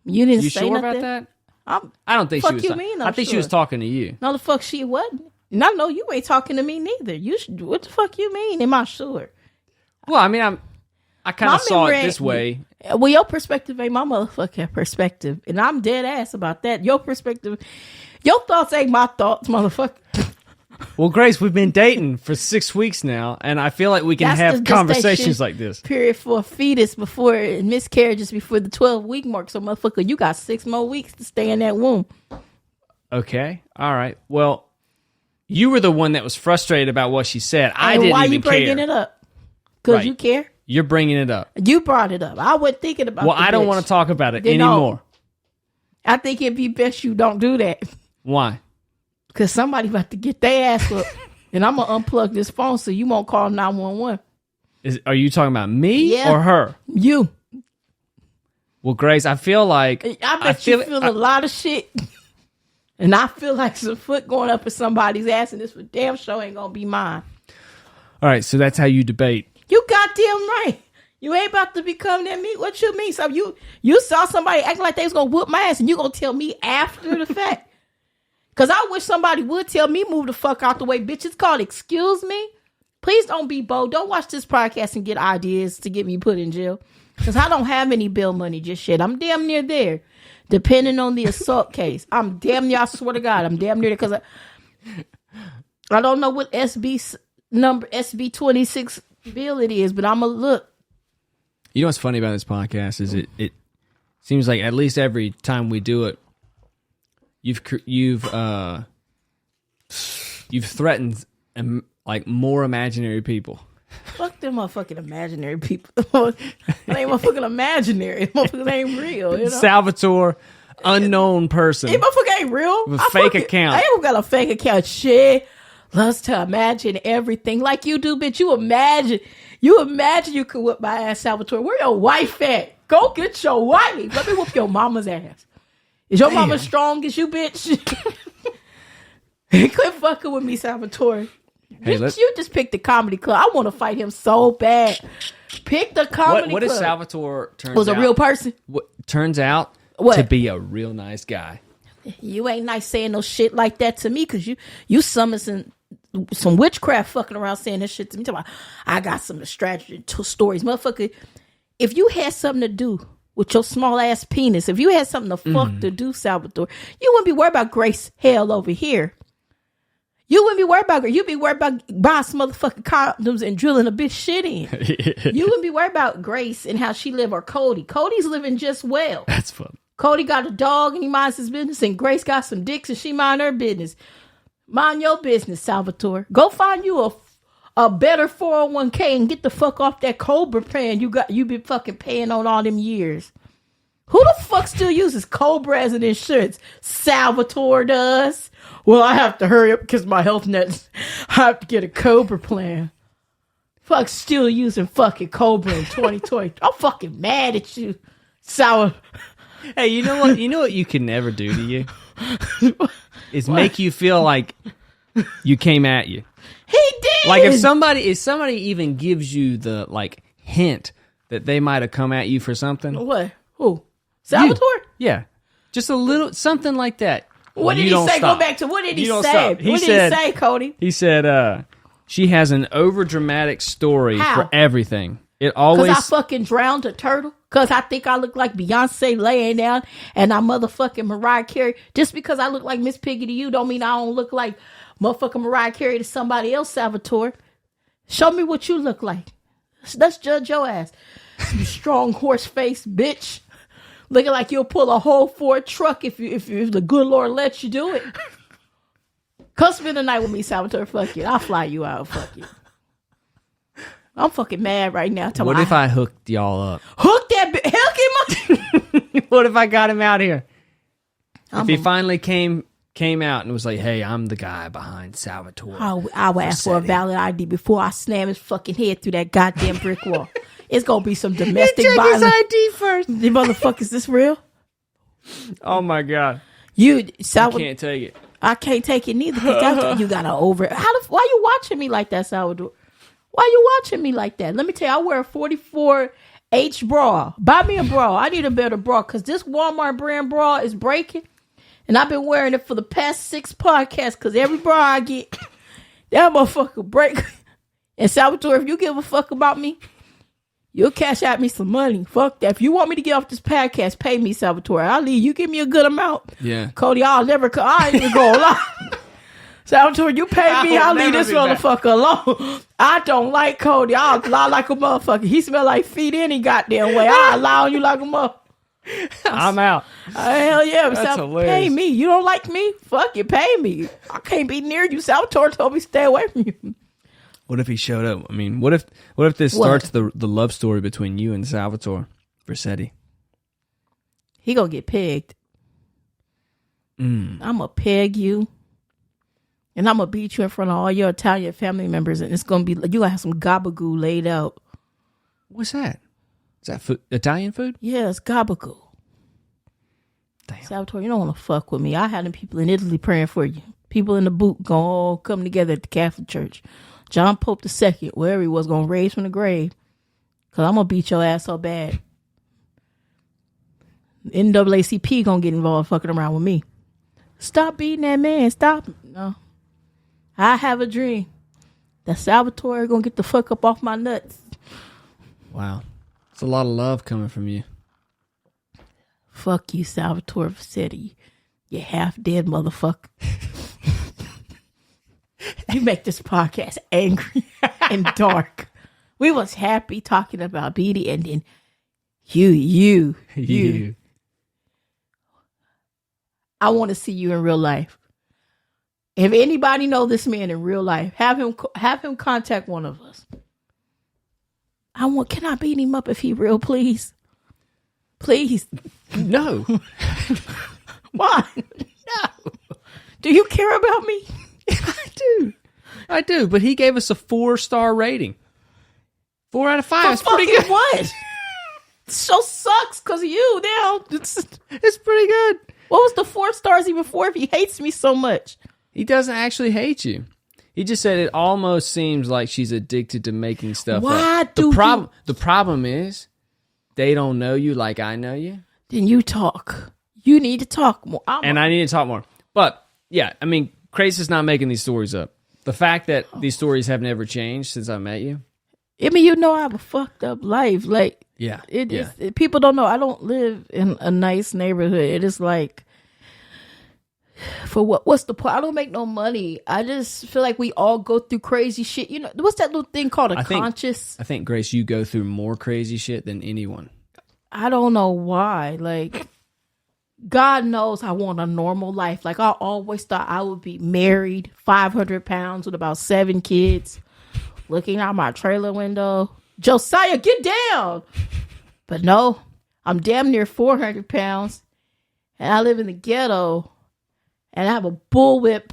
You didn't you say sure nothing? about that? I don't think she was. I think she was talking to you. No, the fuck she wasn't. No, you ain't talking to me neither. What the fuck you mean? Am I sure? Well, I mean, I kind of saw it this way. Well, your perspective ain't my motherfucking perspective, and I'm dead ass about that. Your perspective, your thoughts ain't my thoughts, motherfucker. Well, Grace, we've been dating for 6 weeks now, and I feel like we can have conversations like this. Period for a fetus before miscarriages before the 12-week mark. So, motherfucker, you got 6 more weeks to stay in that womb. Okay, all right. Well, you were the one that was frustrated about what she said. I didn't even care. Why you bringing it up? Because you care. You're bringing it up. You brought it up. I wasn't thinking about. Well, I don't want to talk about it anymore. I think it'd be best you don't do that. Why? Because somebody about to get their ass up, and I'm going to unplug this phone so you won't call 911. Are you talking about me or her? You. Well, Grace, I feel like... I bet you feel a lot of shit. And I feel like some foot going up in somebody's ass, and this for damn sure ain't going to be mine. All right, so that's how you debate. You goddamn right. You ain't about to become that me. What you mean? So you saw somebody acting like they was going to whoop my ass, and you going to tell me after the fact. Because I wish somebody would tell me move the fuck out the way. Bitch, it's called excuse me. Please don't be bold. Don't watch this podcast and get ideas to get me put in jail. Because I don't have any bail money just yet. I'm damn near there. Depending on the assault case. I'm damn near, I swear to God, I'm damn near there. Because I don't know what SB 26 bill it is, but I'm going to look. You know what's funny about this podcast is it seems like at least every time we do it, you've threatened like more imaginary people. Fuck them motherfucking imaginary people. They ain't motherfucking imaginary. Motherfuckers ain't real. You know? Salvatore, unknown person. Hey, motherfucker ain't real. With a fake account. I ain't got a fake account. Shit. Loves to imagine everything like you do, bitch. You imagine you could whip my ass, Salvatore. Where your wife at? Go get your wife. Let me whoop your mama's ass. Is your mama strong as you, bitch? Quit fucking with me, Salvatore. Hey, you just picked the comedy club. I want to fight him so bad. Pick the comedy club. What if Salvatore was a real person? Turns out to be a real nice guy. You ain't nice saying no shit like that to me because you summoned some witchcraft fucking around saying this shit to me. Talking about, I got some strategy stories. Motherfucker, if you had something to do with your small ass penis, if you had something to fuck to do, Salvatore, you wouldn't be worried about Grace hell over here. You wouldn't be worried about her. You'd be worried about buying some motherfucking condoms and drilling a bitch shit in. You wouldn't be worried about Grace and how she live or Cody. Cody's living just well. That's fun. Cody got a dog and he minds his business, and Grace got some dicks and she mind her business. Mind your business, Salvatore. Go find you a better 401k and get the fuck off that Cobra plan you been fucking paying on all them years. Who the fuck still uses Cobra as an insurance? Salvatore does. Well, I have to hurry up because my health net. I have to get a Cobra plan. Fuck, still using fucking Cobra in 2020. I'm fucking mad at you, Sour. Hey, you know what? You know what you can never do to you is make you feel like you came at you. He did. Like if somebody even gives you the like hint that they might have come at you for something. What? Who? Salvatore? Yeah, just a little something like that. What did he say? Go back to what did he say? What did he say, Cody? He said she has an overdramatic story for everything. It always because I fucking drowned a turtle. Because I think I look like Beyonce laying down and I motherfucking Mariah Carey. Just because I look like Miss Piggy to you don't mean I don't look like motherfucking Mariah Carey to somebody else, Salvatore. Show me what you look like. Let's judge your ass. You strong horse face bitch. Looking like you'll pull a whole Ford truck if the good Lord lets you do it. Come spend the night with me, Salvatore. Fuck it. I'll fly you out. Fuck it. I'm fucking mad right now. What if I hooked y'all up? Hook that bitch. Hook him up. What if I got him out here? If he finally came out and was like, hey, I'm the guy behind Salvatore. I would ask for a valid ID before I slam his fucking head through that goddamn brick wall. It's going to be some domestic violence. His ID first. The motherfucker, is this real? Oh, my God. You can't take it. I can't take it neither. You got to why you watching me like that, Salvatore? Why you watching me like that? Let me tell you, I wear a 44H bra. Buy me a bra. I need a better bra because this Walmart brand bra is breaking. And I've been wearing it for the past 6 podcasts because every bra I get, that motherfucker break. And Salvatore, if you give a fuck about me, you'll cash out me some money. Fuck that. If you want me to get off this podcast, pay me, Salvatore. I'll leave. You give me a good amount. Yeah. Cody, I ain't even going to lie. Salvatore, you pay me, I'll leave this motherfucker alone. I don't like Cody. I'll lie like a motherfucker. He smell like feet any goddamn way. I'll lie on you like a motherfucker. I'm out. Hell yeah. That's hilarious. Pay me. You don't like me? Fuck it, pay me. I can't be near you. Salvatore told me stay away from you. What if he showed up? I mean, what if this starts the love story between you and Salvatore Versetti? He gonna get pegged. I'm gonna peg you. And I'm going to beat you in front of all your Italian family members. And it's going to be, you going to have some gabagoo laid out. What's that? Is that food, Italian food? Yeah, it's gabagoo. Damn. Salvatore, you don't want to fuck with me. I had them people in Italy praying for you. People in the boot going to all come together at the Catholic Church. John Pope II, wherever he was, going to raise from the grave. Because I'm going to beat your ass so bad. NAACP going to get involved fucking around with me. Stop beating that man. Stop. No. I have a dream that Salvatore gonna get the fuck up off my nuts. Wow. It's a lot of love coming from you. Fuck you, Salvatore Versetti. You half dead motherfucker. You make this podcast angry and dark. We was happy talking about BD and then You. You. I want to see you in real life. If anybody know this man in real life, have him contact one of us. Can I beat him up if he real, please? Please. No. Why? No. Do you care about me? I do, but he gave us a 4-star rating. 4 out of 5. It's pretty good. What? Show sucks because of you now. It's pretty good. What was the 4 stars even for if he hates me so much? He doesn't actually hate you. He just said it almost seems like she's addicted to making stuff up. The problem is they don't know you like I know you. Then you talk. You need to talk more. I need to talk more. But yeah, I mean, Craze is not making these stories up. The fact that these stories have never changed since I met you. I mean, you know, I have a fucked up life. Like, yeah, people don't know. I don't live in a nice neighborhood. It is like, for what's the point? I don't make no money. I just feel like we all go through crazy shit. You know, what's that little thing called conscious? I think, Grace, you go through more crazy shit than anyone. I don't know why. Like, God knows I want a normal life. Like, I always thought I would be married, 500 pounds with about 7 kids, looking out my trailer window. Josiah, get down. But no, I'm damn near 400 pounds, and I live in the ghetto, and I have a bullwhip,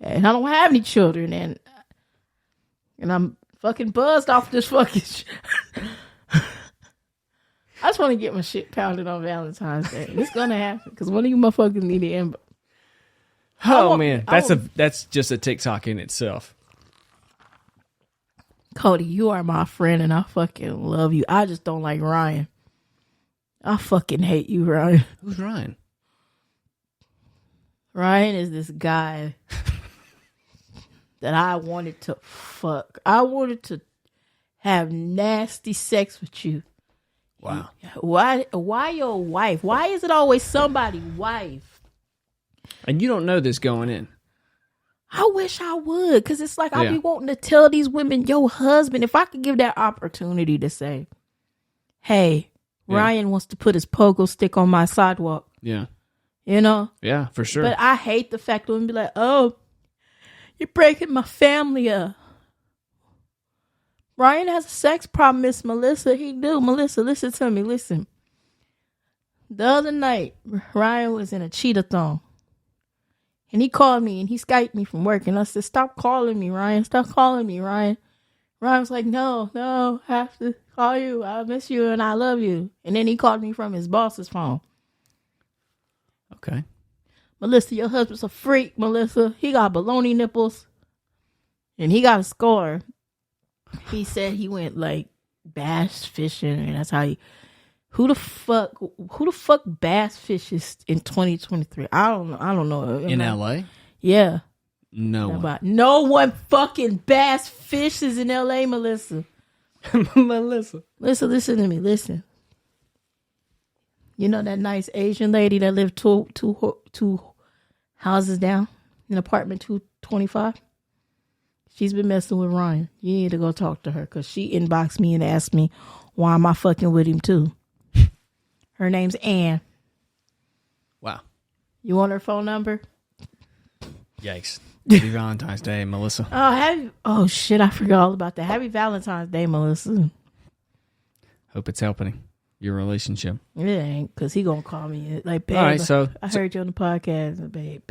and I don't have any children, and I'm fucking buzzed off this fucking shit. I just want to get my shit pounded on Valentine's Day. It's gonna happen because one of you motherfuckers need to end. Man, that's just a TikTok in itself. Cody, you are my friend, and I fucking love you. I just don't like Ryan. I fucking hate you, Ryan. Who's Ryan? Ryan is this guy that I wanted to fuck. I wanted to have nasty sex with you. Wow. Why your wife? Why is it always somebody's wife? And you don't know this going in. I wish I would, because it's like I be wanting to tell these women, your husband, if I could give that opportunity to say, hey, Ryan wants to put his pogo stick on my sidewalk. Yeah. You know? Yeah, for sure. But I hate the fact that women be like, oh, you're breaking my family up. Ryan has a sex problem, Miss Melissa. He do. Melissa, listen to me. Listen. The other night, Ryan was in a cheetah-thon. And he called me and he Skyped me from work. And I said, stop calling me, Ryan. Stop calling me, Ryan. Ryan was like, no, I have to call you. I miss you and I love you. And then he called me from his boss's phone. Okay. Melissa, your husband's a freak, Melissa. He got baloney nipples. And he got a scar. He said he went like bass fishing. And that's how he... Who the fuck bass fishes in 2023? I don't know. In LA? Yeah. No one. No one fucking bass fishes in LA, Melissa. Melissa. Listen to me. Listen. You know that nice Asian lady that lived two houses down in apartment 225? She's been messing with Ryan. You need to go talk to her because she inboxed me and asked me why am I fucking with him too. Her name's Ann. Wow. You want her phone number? Yikes. Happy Valentine's Day, Melissa. Oh, shit. I forgot all about that. Happy Valentine's Day, Melissa. Hope it's helping your relationship. It ain't, because he going to call me. Like, babe, all right, so I heard you on the podcast. Babe.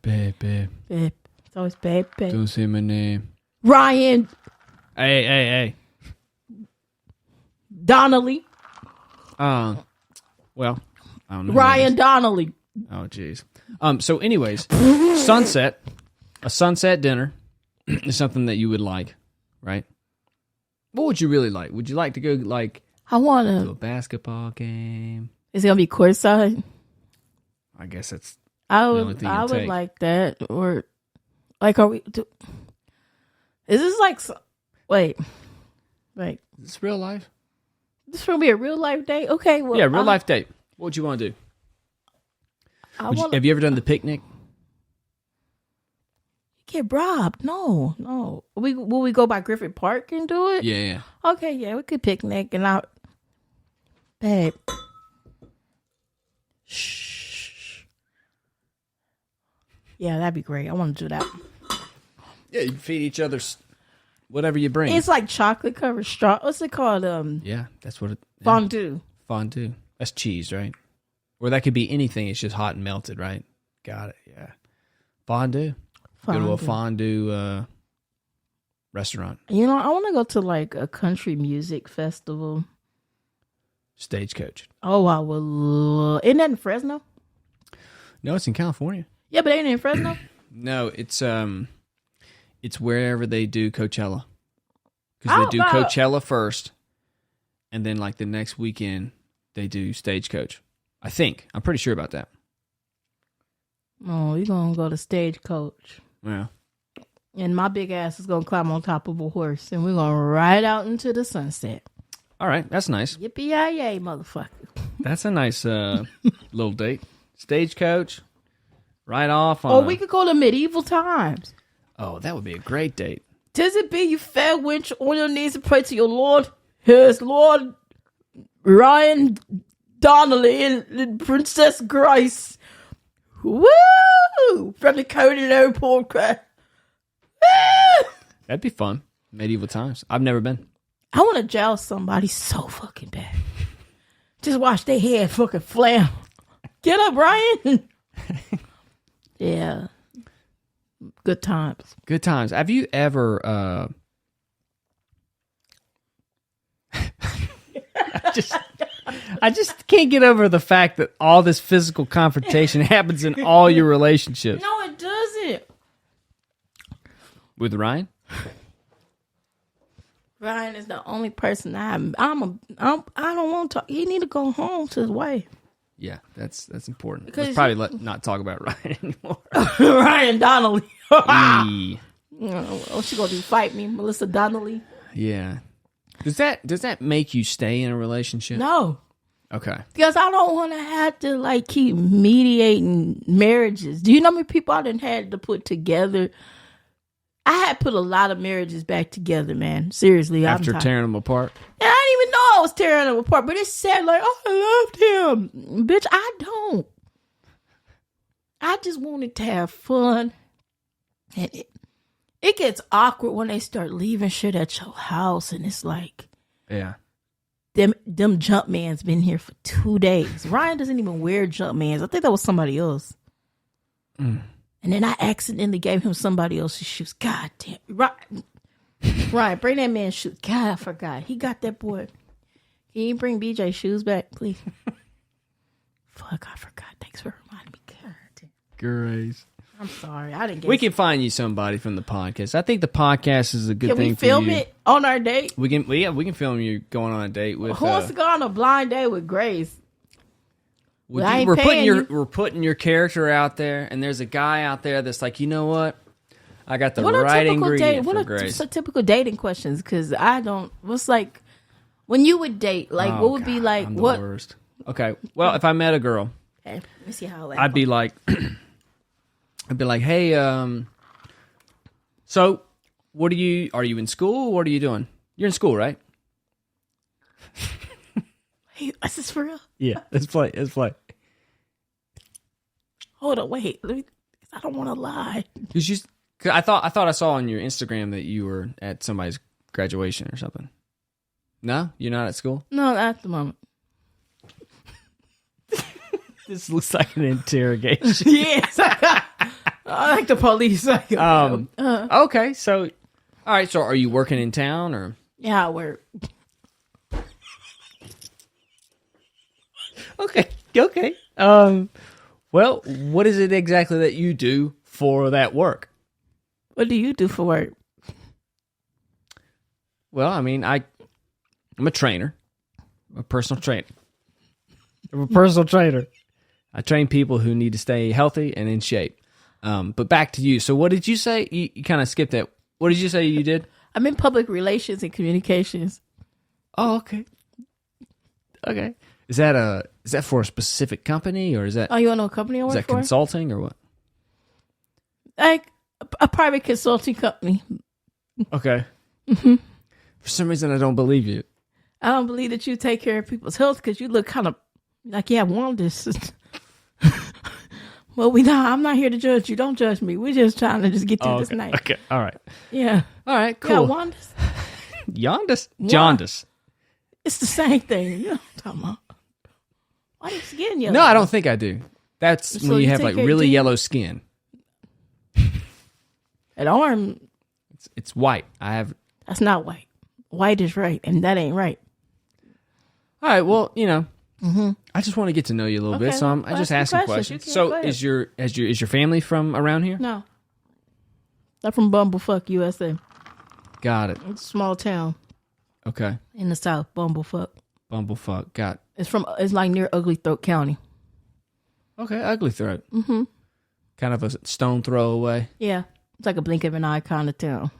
Babe. It's always babe. Don't say my name. Ryan. Hey. Donnelly. Well, I don't know. Ryan Donnelly. Oh, jeez. So anyways, a sunset dinner is something that you would like, right? What would you really like? Would you like to go I want to a basketball game? Is it going to be courtside? I guess that's I the would, only thing I would take. like that. Or, like, is this like, wait. Is this real life? This will be a real life date? Okay. Well, yeah, real life date. What would you want to do? Have you ever done the picnic? Get robbed? No. Will we go by Griffith Park and do it? Yeah. Okay, yeah, we could picnic, and Babe. Shh. Yeah, that'd be great. I want to do that. Yeah, you feed each other whatever you bring. It's like chocolate covered straw. What's it called? Yeah, that's what it. Yeah. Fondue. Fondue. That's cheese, right? Or that could be anything. It's just hot and melted, right? Got it. Yeah. Fondue. Go to a fondue restaurant. You know, I want to go to like a country music festival. Stagecoach. Oh, I would love. Isn't that in Fresno? No, it's in California. Yeah, but ain't it in Fresno? No, it's wherever they do Coachella. Because they do Coachella first, and then like the next weekend they do Stagecoach. I think. I'm pretty sure about that. Oh, you're gonna go to Stagecoach. Yeah. And my big ass is gonna climb on top of a horse, and we're gonna ride out into the sunset. All right, that's nice. Yippee-yi-yay, motherfucker. That's a nice little date. Stagecoach, right off on. Or we could go to medieval times. Oh, that would be a great date. Tis it be you fair wench on your knees and pray to your Lord. Here's Lord Ryan Donnelly and Princess Grace. Woo! From the Cody Lowe podcast. That'd be fun. Medieval times. I've never been. I want to joust somebody so fucking bad. Just watch their head fucking flam. Get up, Ryan. Yeah. Good times. Good times. Have you ever I just can't get over the fact that all this physical confrontation happens in all your relationships. No, it doesn't. With Ryan? Ryan is the only person I don't want to talk. He need to go home to his wife. Yeah, that's important. Because Let's probably not talk about Ryan anymore. Ryan Donnelly. Yeah. What's she gonna do? Fight me, Melissa Donnelly? Yeah. Does that make you stay in a relationship? No. Okay. Because I don't want to have to like keep mediating marriages. Do you know how many people I done had to put together? I had put a lot of marriages back together, man. Seriously. After tearing them apart? And I didn't even know I was tearing them apart. But it said like, oh, I loved him. Bitch, I don't. I just wanted to have fun. And it gets awkward when they start leaving shit at your house. And it's like, yeah, them jump mans been here for 2 days. Ryan doesn't even wear jump mans. I think that was somebody else. And then I accidentally gave him somebody else's shoes. God damn. Ryan, bring that man's shoes. God, I forgot. He got that boy. Can you bring BJ's shoes back, please? Fuck, I forgot. Thanks for reminding me. God damn. Grace. I'm sorry. I didn't get We can find you somebody from the podcast. I think the podcast is a good thing for you. Can we film it on our date? We can film you going on a date with... Who wants to go on a blind date with Grace? We're putting your character out there, and there's a guy out there that's like, you know what? I got the right ingredient for Grace. What are typical dating questions? Because I don't... What's like... When you would date, like, what would be like... I'm the worst. Okay, well, if I met a girl... Okay, let me see how... I'd be like... I'd be like, hey, so are you in school? What are you doing? You're in school, right? Hey, is this for real? Yeah, let's play. Hold on, wait. I don't want to lie. Cause I thought I saw on your Instagram that you were at somebody's graduation or something. No? You're not at school? No, not at the moment. This looks like an interrogation. Yes. I like the police. Okay, so, all right, so are you working in town or? Yeah, I work. Okay. Well, what is it exactly that you do for that work? What do you do for work? Well, I mean, I'm a trainer. I'm a personal trainer. I train people who need to stay healthy and in shape. But back to you. So what did you say? You kind of skipped that. What did you say you did? I'm in public relations and communications. Oh, okay. Okay. Is that for a specific company or is that? Oh, you want to know what company I work for? Is that consulting or what? Like a private consulting company. Okay. Mm-hmm. For some reason, I don't believe you. I don't believe that you take care of people's health because you look kind of like you have wonders. Well, I'm not here to judge you. Don't judge me. We're just trying to just get through this night. Okay. All right. Yeah. All right. Cool. Yeah, wonders. Jaundice. It's the same thing. You know what I'm talking about. Why are you skin yellow? No, I don't think I do. That's So when you have take like care- really do you- yellow skin. An arm, It's white. I have. that's not white. White is right, and that ain't right. All right. Well, I just want to get to know you a little bit, Okay, so I'm well, just ask asking me questions. questions. You can- So, go ahead. is your family from around here? No. I'm from Bumblefuck, USA. Got it. It's a small town Okay. in the South, Bumblefuck. Bumblefuck. Got. It's like near Ugly Throat County. Okay. Ugly Throat. Mm-hmm. Kind of a stone throw away. Yeah. It's like a blink of an eye kind of town.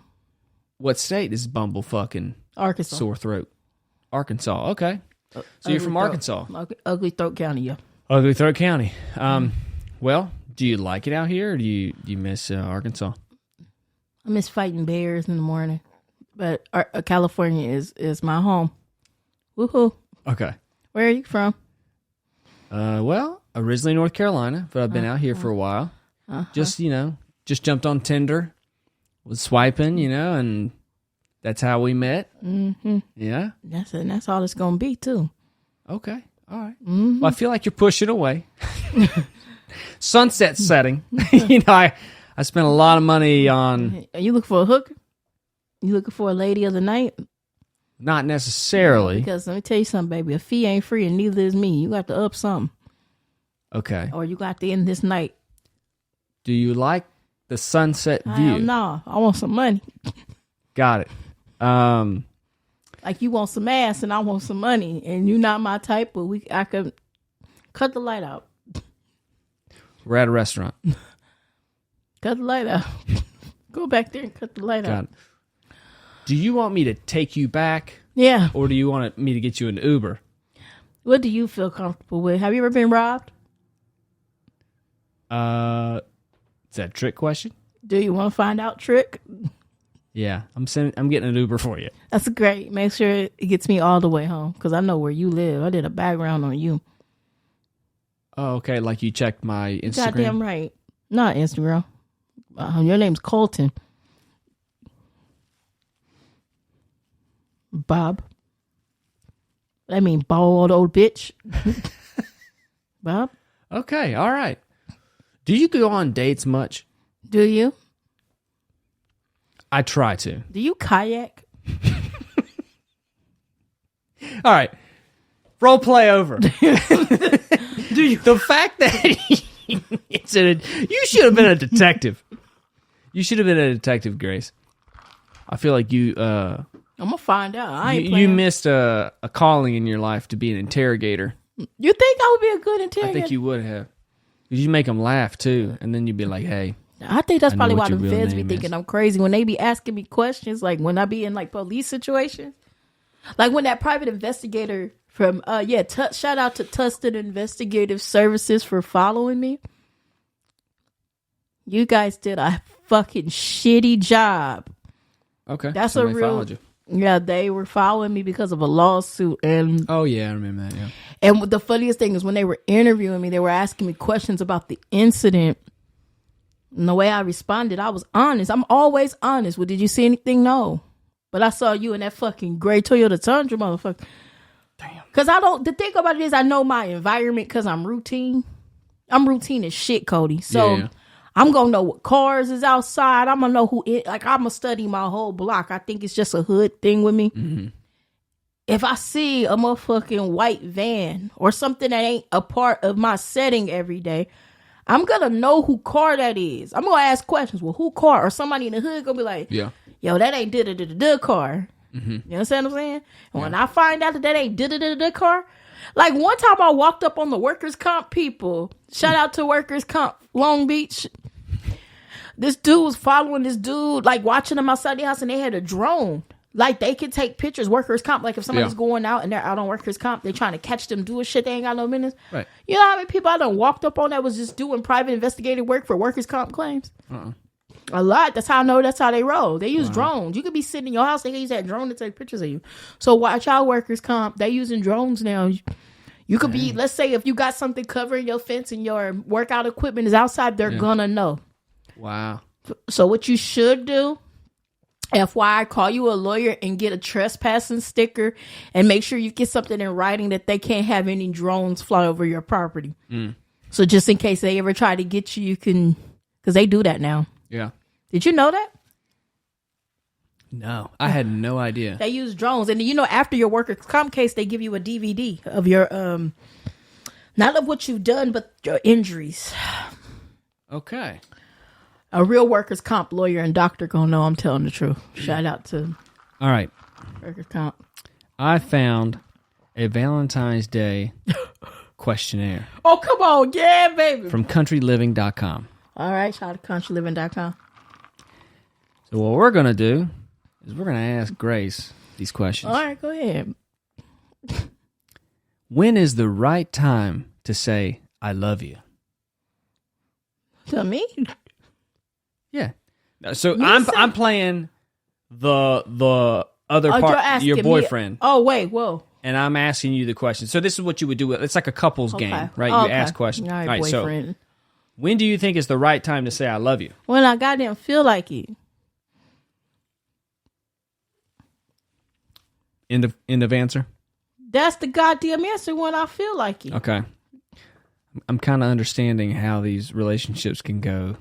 What state is Bumblefuck in? Arkansas. Sore throat. Arkansas. Okay. So you're from Arkansas. Ugly Throat County, yeah. Ugly Throat County. Well, do you like it out here, or do you miss Arkansas? I miss fighting bears in the morning. But California is my home. Woohoo. Okay. Where are you from? Well, originally North Carolina, but I've been out here for a while. Just jumped on Tinder, was swiping, and that's how we met. Mm-hmm. Yeah. That's all it's gonna be too. Okay. All right. Well, I feel like you're pushing away. Sunset setting. I spent a lot of money on. Are you looking for a hooker? You looking for a lady of the night? Not necessarily. Because let me tell you something, baby. A fee ain't free, and neither is me. You got to up something, Okay. or you got to end this night. Do you like the sunset view? No, I want some money. Got it. Like you want some ass, and I want some money, and you're not my type. But I could cut the light out. We're at a restaurant. Cut the light out. Go back there and cut the light Got out. it. Do you want me to take you back, Yeah. or do you want me to get you an Uber? What do you feel comfortable with? Have you ever been robbed? Is that a trick question? Do you want to find out, Trick? Yeah, I'm getting an Uber for you. That's great. Make sure it gets me all the way home because I know where you live. I did a background on you. Oh, okay. Like you checked my Instagram. Goddamn right. Not Instagram. Your name's Colton. Bob. I mean, bald old bitch. Bob. Okay, all right. Do you go on dates much? Do you? I try to. Do you kayak? All right. Role play over. Do you? The fact that you should have been a detective. You should have been a detective, Grace. I feel like you I'm gonna find out. I ain't you playing. missed a calling in your life to be an interrogator. You think I would be a good interrogator? I think you would have. 'Cause you make them laugh too, and then you'd be like, "Hey." I think that's I know probably what why the your real feds be name thinking is. I'm crazy when they be asking me questions, like when I be in like police situations. Like when that private investigator from shout out to Tustin Investigative Services for following me. You guys did a fucking shitty job. Okay. That's somebody a real followed you. Yeah, they were following me because of a lawsuit and Oh yeah, I remember that. Yeah. and the funniest thing is when they were interviewing me, they were asking me questions about the incident. And the way I responded, I was honest. I'm always honest. Well, did you see anything? No. But I saw you in that fucking gray Toyota Tundra, motherfucker. Damn. Because the thing about it is I know my environment because I'm routine. I'm routine as shit, Cody. So Yeah. I'm going to know what cars is outside. I'm going to know I'm going to study my whole block. I think it's just a hood thing with me. Mm-hmm. If I see a motherfucking white van or something that ain't a part of my setting every day, I'm going to know who car that is. I'm going to ask questions. Well, who car? Or somebody in the hood going to be like, Yeah. yo, that ain't da-da-da-da car. Mm-hmm. You understand what I'm saying? And when I find out that ain't da-da-da-da car, like one time I walked up on the workers' comp people. Shout out to workers' comp Long Beach. This dude was following this dude, like watching him outside the house, and they had a drone. Like they could take pictures, workers' comp. Like if somebody's going out and they're out on workers' comp, they trying to catch them doing shit they ain't got no business. Right. You know how many people I done walked up on that was just doing private investigative work for workers' comp claims? A lot. That's how I know that's how they roll. They use drones. You could be sitting in your house. They can use that drone to take pictures of you. So watch out, workers comp. They using drones now. You could be, let's say if you got something covering your fence and your workout equipment is outside, they're gonna know. Wow. So what you should do, FYI, call you a lawyer and get a trespassing sticker and make sure you get something in writing that they can't have any drones fly over your property. So just in case they ever try to get you, you can, because they do that now. Yeah. Did you know that? No, I had no idea. They use drones. And after your workers' comp case, they give you a DVD of your, not of what you've done, but your injuries. Okay. A real workers' comp lawyer and doctor gonna know I'm telling the truth. Shout out to all right. Workers' comp. I found a Valentine's Day questionnaire. Oh, come on. Yeah, baby. From countryliving.com. All right. Shout out to countryliving.com. So what we're going to do is we're going to ask Grace these questions. All right. Go ahead. When is the right time to say, I love you? To me? Yeah. So I'm playing the other part, your boyfriend. Oh, wait. Whoa. And I'm asking you the question. So this is what you would do. It's like a couples game, right? You ask questions. All right, boyfriend. So when do you think is the right time to say I love you? When I goddamn feel like it. End of answer? That's the goddamn answer, when I feel like it. Okay. I'm kind of understanding how these relationships can go.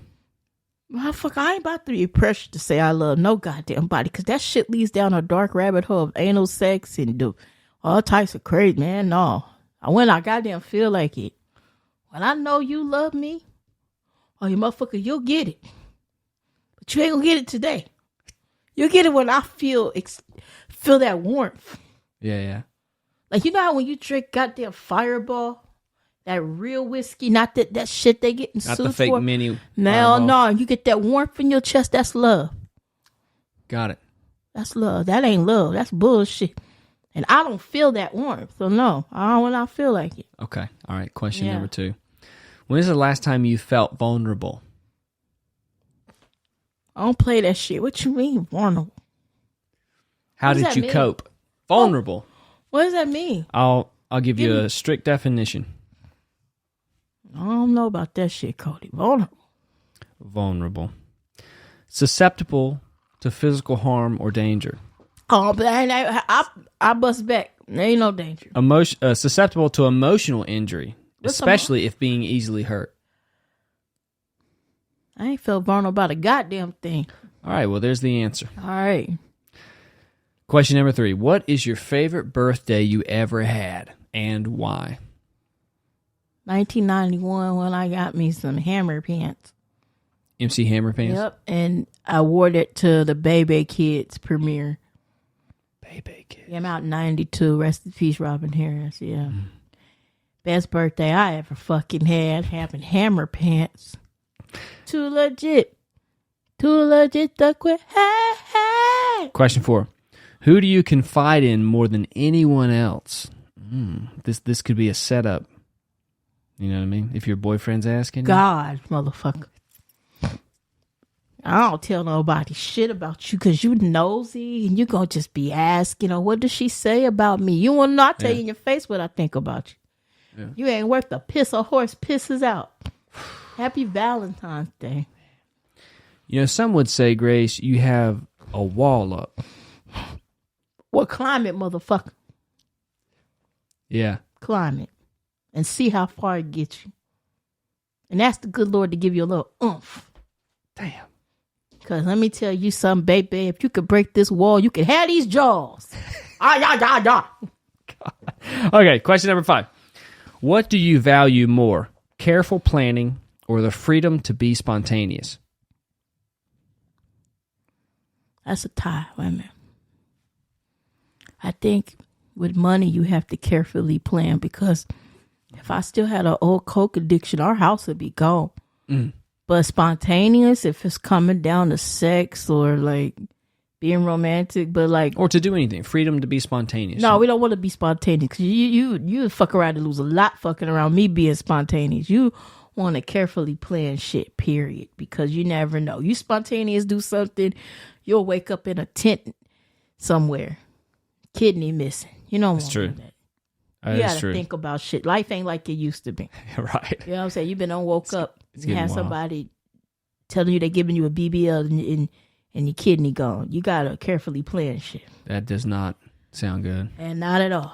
Motherfucker, I ain't about to be pressured to say I love no goddamn body, because that shit leads down a dark rabbit hole of anal sex and all types of crazy, man. No. When I goddamn feel like it. When I know you love me, oh, you motherfucker, you'll get it. But you ain't gonna get it today. You'll get it when I feel that warmth. Yeah. Like, you know how when you drink goddamn Fireball, that real whiskey, not that shit they get in suits for? Not the fake mini. No, you get that warmth in your chest. That's love. Got it. That's love. That ain't love. That's bullshit. And I don't feel that warmth. So no, I don't when I feel like it. Okay. All right. Question number 2. When is the last time you felt vulnerable? I don't play that shit. What you mean vulnerable? How did you cope? Vulnerable. What does that mean? I'll give you a strict definition. I don't know about that shit, Cody. Vulnerable. Susceptible to physical harm or danger. Oh, but I bust back. There ain't no danger. Susceptible to emotional injury, especially if being easily hurt. I ain't feel vulnerable about a goddamn thing. All right, well, there's the answer. All right. Question number 3. What is your favorite birthday you ever had and why? 1991 when I got me some Hammer pants. MC Hammer pants? Yep, and I wore it to the Baby Kids premiere. Baby Kids. Yeah, I'm out in 92. Rest in peace, Robin Harris. Yeah. Best birthday I ever fucking had, having Hammer pants. Too legit to quit. Hey. Question 4. Who do you confide in more than anyone else? This could be a setup. You know what I mean? If your boyfriend's asking. God, motherfucker. I don't tell nobody shit about you because you nosy and you going to just be asking, what does she say about me? You want to not tell you in your face what I think about you. Yeah. You ain't worth the piss a horse pisses out. Happy Valentine's Day. Some would say, Grace, you have a wall up. Well, climb it, motherfucker. Yeah. Climb it. And see how far it gets you. And ask the good Lord to give you a little oomph. Damn. Because let me tell you something, baby. If you could break this wall, you could have these jaws. Okay, question number 5. What do you value more? Careful planning or the freedom to be spontaneous? That's a tie. Wait a minute. I think with money, you have to carefully plan because if I still had an old coke addiction, our house would be gone. But spontaneous, if it's coming down to sex or like being romantic, but like or to do anything, freedom to be spontaneous. No, we don't want to be spontaneous because you fuck around and lose a lot fucking around me being spontaneous. You want to carefully plan shit, period, because you never know. You spontaneous do something, you'll wake up in a tent somewhere, kidney missing. You don't want to do that. You gotta think about shit. Life ain't like it used to be. Right. You know what I'm saying? You been woke up and have somebody telling you they're giving you a BBL and your kidney gone. You gotta carefully plan shit. That does not sound good. And not at all.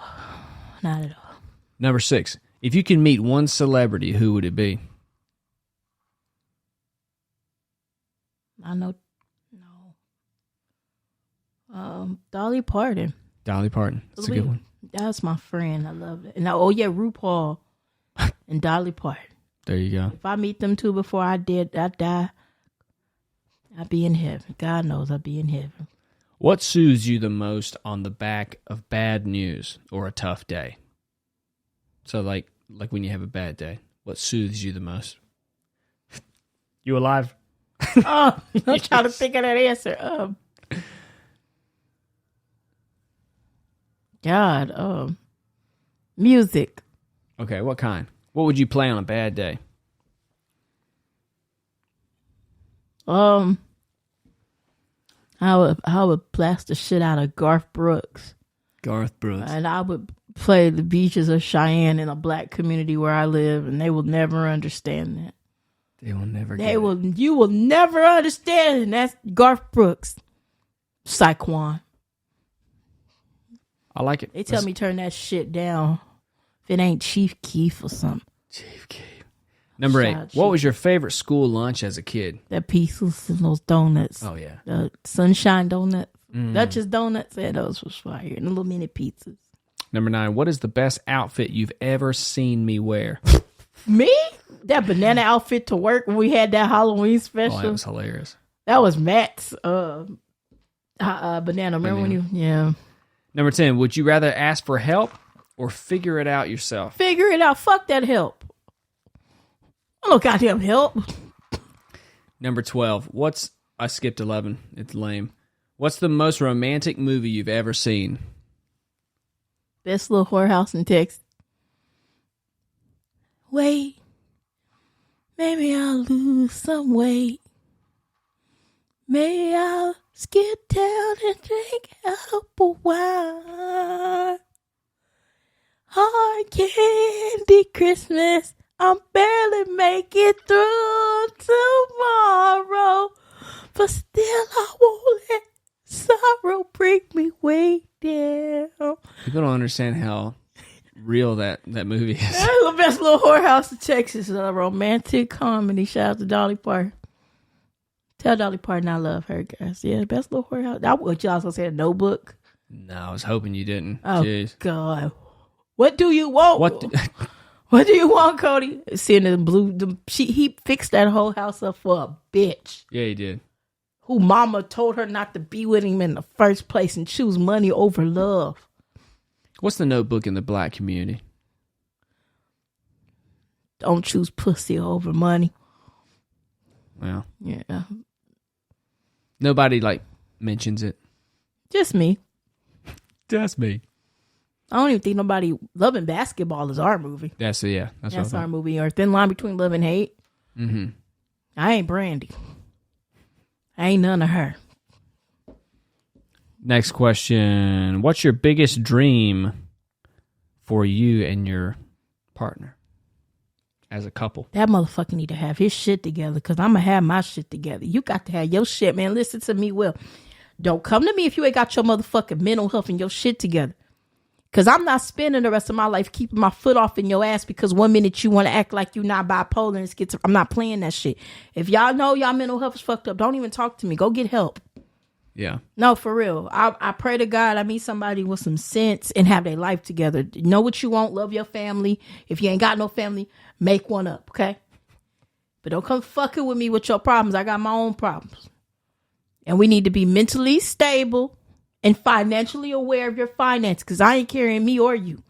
Not at all. Number 6. If you can meet one celebrity, who would it be? I know. No. Dolly Parton. Dolly Parton. That's a good one. That's my friend. I love it. And RuPaul and Dolly Parton. There you go. If I meet them two before I die, I'd be in heaven. God knows I'd be in heaven. What soothes you the most on the back of bad news or a tough day? So like when you have a bad day, what soothes you the most? You alive? Oh, I'm trying to think of that answer. God, music. Okay, what kind? What would you play on a bad day? I would blast the shit out of Garth Brooks. Garth Brooks. And I would play the beaches of Cheyenne in a black community where I live, and they will never understand that. They will never get it. You will never understand it, and that's Garth Brooks. Saquon. I like it. They tell me turn that shit down if it ain't Chief Keef or something. Chief Keef. Number 8. What was your favorite school lunch as a kid? The pieces and those donuts. Oh, yeah. The sunshine donuts. Duchess donuts. Yeah, those was fire. And the little mini pizzas. Number 9. What is the best outfit you've ever seen me wear? Me? That banana outfit to work when we had that Halloween special. Oh, that was hilarious. That was Matt's banana. Remember when you... Yeah. Number 10, would you rather ask for help or figure it out yourself? Figure it out. Fuck that help. I don't goddamn help. Number 12, I skipped 11. It's lame. What's the most romantic movie you've ever seen? Best Little Whorehouse in Texas. Wait. Maybe I'll lose some weight. Maybe I'll skip down and drink apple wine. Hard candy Christmas. I'm barely making through tomorrow. But still I won't let sorrow bring me way down. People don't understand how real that movie is. That's the Best Little Whorehouse in Texas. A romantic comedy. Shout out to Dolly Parton. Tell Dolly Parton I love her, guys. Yeah, Best Little Whorehouse. I would you also say a Notebook. No, I was hoping you didn't. Oh, jeez. God. What do you want? What do you want, Cody? Seeing the blue, he fixed that whole house up for a bitch. Yeah, he did. Who mama told her not to be with him in the first place and choose money over love. What's the Notebook in the black community? Don't choose pussy over money. Well. Yeah. Nobody, mentions it. Just me. Just me. I don't even think nobody Loving Basketball is our movie. That's our movie. Or Thin Line Between Love and Hate. Mm-hmm. I ain't Brandy. I ain't none of her. Next question. What's your biggest dream for you and your partner as a couple? That motherfucker need to have his shit together because I'm going to have my shit together. You got to have your shit, man. Listen to me, Will. Don't come to me if you ain't got your motherfucking mental health and your shit together. Because I'm not spending the rest of my life keeping my foot off in your ass because one minute you want to act like you're not bipolar and schizophrenic. I'm not playing that shit. If y'all know y'all mental health is fucked up, don't even talk to me. Go get help. Yeah. No, for real. I pray to God I meet somebody with some sense and have their life together. Know what you want. Love your family. If you ain't got no family, make one up, okay? But don't come fucking with me with your problems. I got my own problems. And we need to be mentally stable and financially aware of your finance because I ain't carrying me or you.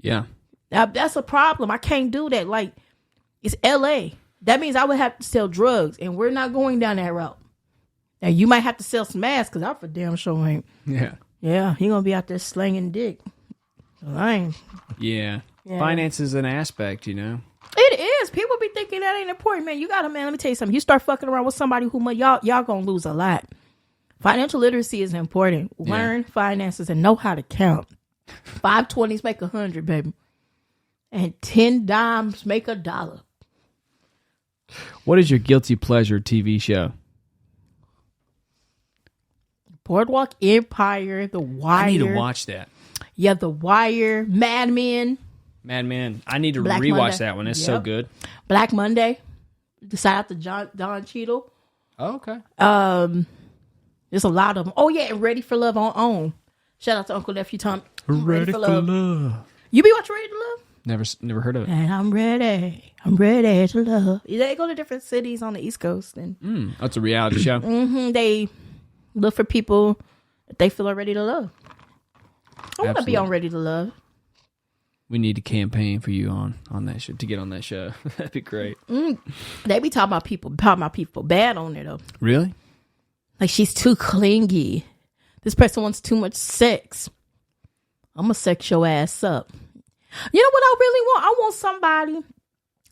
Yeah. Now, that's a problem. I can't do that. Like, it's LA. That means I would have to sell drugs, and we're not going down that route. Now, you might have to sell some ass because I for damn sure ain't. Yeah. Yeah, he going to be out there slinging dick. So I ain't. Yeah. Finance is an aspect, you know? It is, Because people be thinking that ain't important, man. You gotta, man, let me tell you something. You start fucking around with somebody who y'all gonna lose a lot. Financial literacy is important. Learn finances and know how to count. 5 20s make 100, baby. And 10 dimes make $1. What is your guilty pleasure TV show? Boardwalk Empire, The Wire. I need to watch that. Yeah, The Wire, Mad Men. Mad Men. I need to Black rewatch Monday. that one. It's so good. Black Monday. Shout out to Don Cheadle. Oh, okay. There's a lot of them. Oh yeah, and Ready for Love on OWN. Shout out to Uncle Nephew Tom. Ready for love. You be watching Ready to Love? Never heard of it. And I'm ready to love. They go to different cities on the East Coast, and That's a reality show. they look for people that they feel are ready to love. I want to be on Ready to Love. We need to campaign for you on that show, to get on that show. That'd be great. They be talking about people bad on it though. Really? Like, she's too clingy. This person wants too much sex. I'm gonna sex your ass up. You know what I really want? I want somebody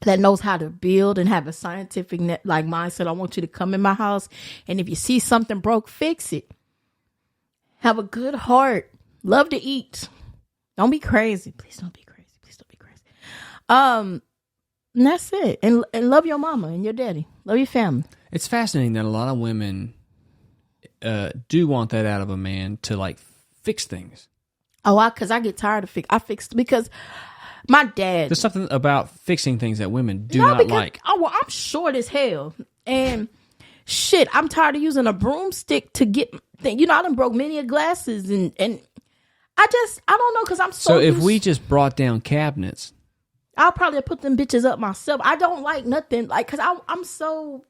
that knows how to build and have a scientific mindset. I want you to come in my house, and if you see something broke, fix it. Have a good heart. Love to eat. Don't be crazy. Please don't be crazy. Please don't be crazy. And that's it. And love your mama and your daddy. Love your family. It's fascinating that a lot of women do want that out of a man, to like fix things. Oh, because I get tired of I fixed because my dad. There's something about fixing things that women do not like. I'm short as hell, and shit, I'm tired of using a broomstick to get. I done broke many glasses, and I don't know, because I'm so if we just brought down cabinets, I'll probably put them bitches up myself. I don't like nothing because I'm so.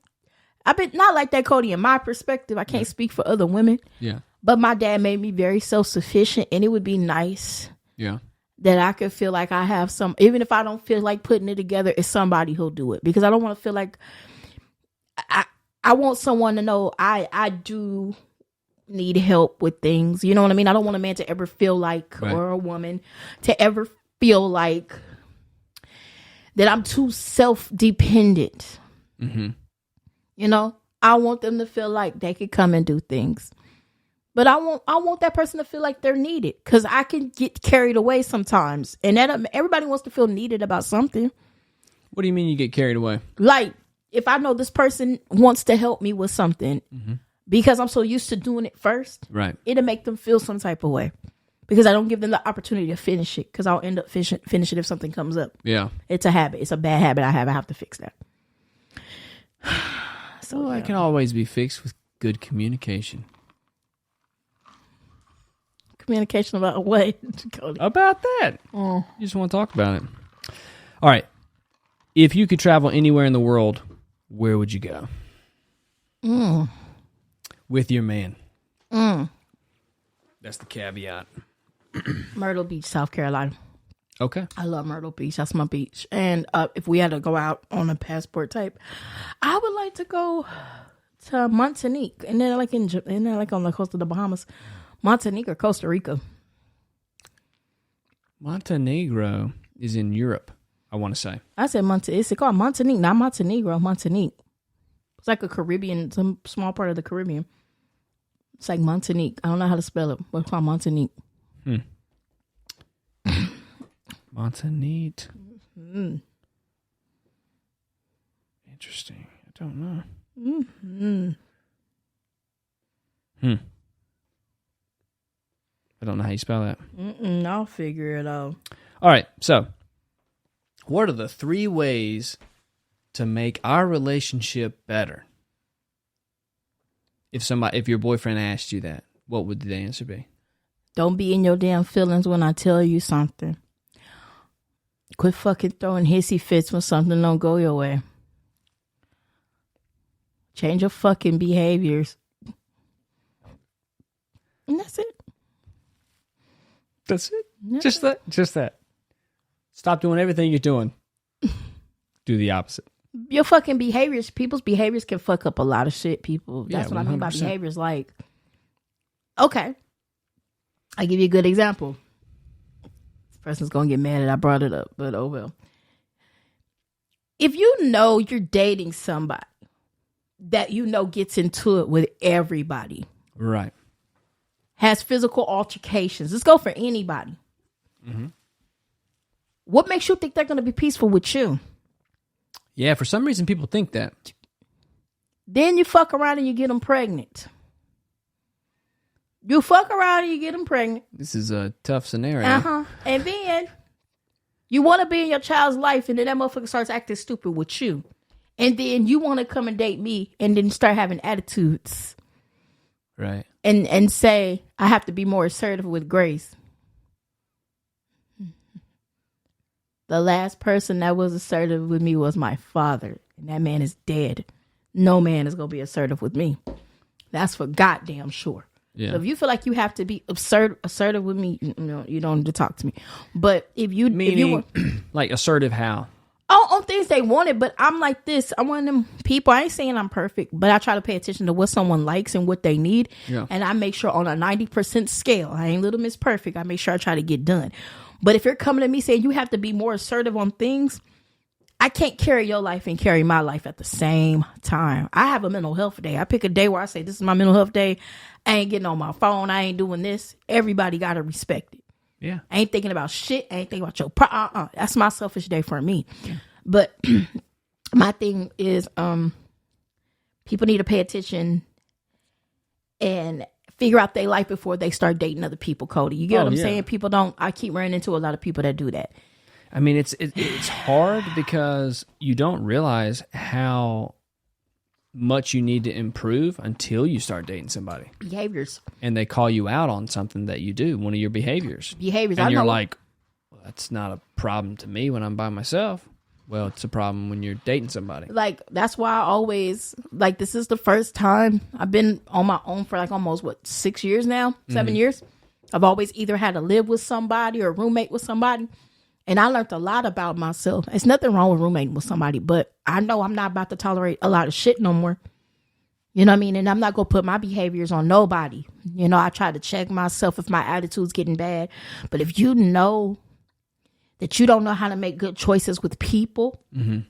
I've been not like that, Cody. In my perspective, I can't speak for other women. Yeah. But my dad made me very self-sufficient, and it would be nice. Yeah. That I could feel like I have some, even if I don't feel like putting it together, it's somebody who'll do it, because I don't want to feel like I want someone to know I do need help with things. You know what I mean? I don't want a man to ever feel like, or a woman to ever feel like that I'm too self-dependent. Mm-hmm. You know, I want them to feel like they could come and do things. But I want that person to feel like they're needed, because I can get carried away sometimes. And that everybody wants to feel needed about something. What do you mean you get carried away? Like, if I know this person wants to help me with something, because I'm so used to doing it first, right? It'll make them feel some type of way, because I don't give them the opportunity to finish it, because I'll end up finish it if something comes up. Yeah. It's a habit. It's a bad habit I have. I have to fix that. So that can always be fixed with good communication. Communication about what? Cody? About that. You just want to talk about it. All right. If you could travel anywhere in the world, where would you go? With your man. That's the caveat. Myrtle Beach, South Carolina. Okay. I love Myrtle Beach. That's my beach. And if we had to go out on a passport type, I would like to go to Montanique, and then like on the coast of the Bahamas. Montanique or Costa Rica. Montenegro is in Europe, I want to say. I said It's called Montanique, not Montenegro. Montanique. It's like a Caribbean, some small part of the Caribbean. It's like Montanique. I don't know how to spell it, but it's called Montanique. Montanique. Interesting. I don't know. I don't know how you spell that. I'll figure it out. All right. So, what are the 3 ways to make our relationship better? If your boyfriend asked you that, what would the answer be? Don't be in your damn feelings when I tell you something. Quit fucking throwing hissy fits when something don't go your way. Change your fucking behaviors. And that's it. That's it. Just that. Stop doing everything you're doing. Do the opposite. Your fucking behaviors, people's behaviors can fuck up a lot of shit, people. That's what I mean by 100%. behaviors. Like, okay, I'll give you a good example. This person's going to get mad that I brought it up, but oh well. if you know you're dating somebody that you know gets into it with everybody, right, has physical altercations, let's go for anybody. Mm-hmm. What makes you think they're going to be peaceful with you? Yeah, for some reason people think that. Then you fuck around and you get them pregnant. You fuck around and you get them pregnant. This is a tough scenario. And then you want to be in your child's life, and then that motherfucker starts acting stupid with you. And then you want to come and date me, and then start having attitudes. Right. And say, I have to be more assertive with Grace. The last person that was assertive with me was my father. And that man is dead. No man is going to be assertive with me. That's for goddamn sure. Yeah. So if you feel like you have to be assertive with me, you don't need to talk to me. But if you... Meaning, like assertive how? On things they wanted, but I'm like this. I'm one of them people. I ain't saying I'm perfect, but I try to pay attention to what someone likes and what they need. Yeah. And I make sure on a 90% scale, I ain't Little Miss Perfect, I make sure I try to get done. But if you're coming to me saying you have to be more assertive on things, I can't carry your life and carry my life at the same time. I have a mental health day. I pick a day where I say, this is my mental health day. I ain't getting on my phone. I ain't doing this. Everybody got to respect it. Yeah. I ain't thinking about shit. I ain't thinking about your That's my selfish day for me. Yeah. But my thing is, people need to pay attention and figure out their life before they start dating other people, Cody. You get what I'm saying? People don't. I keep running into a lot of people that do that. I mean, it's hard because you don't realize how much you need to improve until you start dating somebody. Behaviors. And they call you out on something that you do, one of your behaviors. And you're like, well, that's not a problem to me when I'm by myself. Well, it's a problem when you're dating somebody. Like, that's why I always, like, this is the first time I've been on my own for like almost, 6 years now? 7 years? I've always either had to live with somebody or roommate with somebody. And I learned a lot about myself. There's nothing wrong with roommating with somebody, but I know I'm not about to tolerate a lot of shit no more. You know what I mean? And I'm not going to put my behaviors on nobody. You know, I try to check myself if my attitude's getting bad. But if you know that you don't know how to make good choices with people, and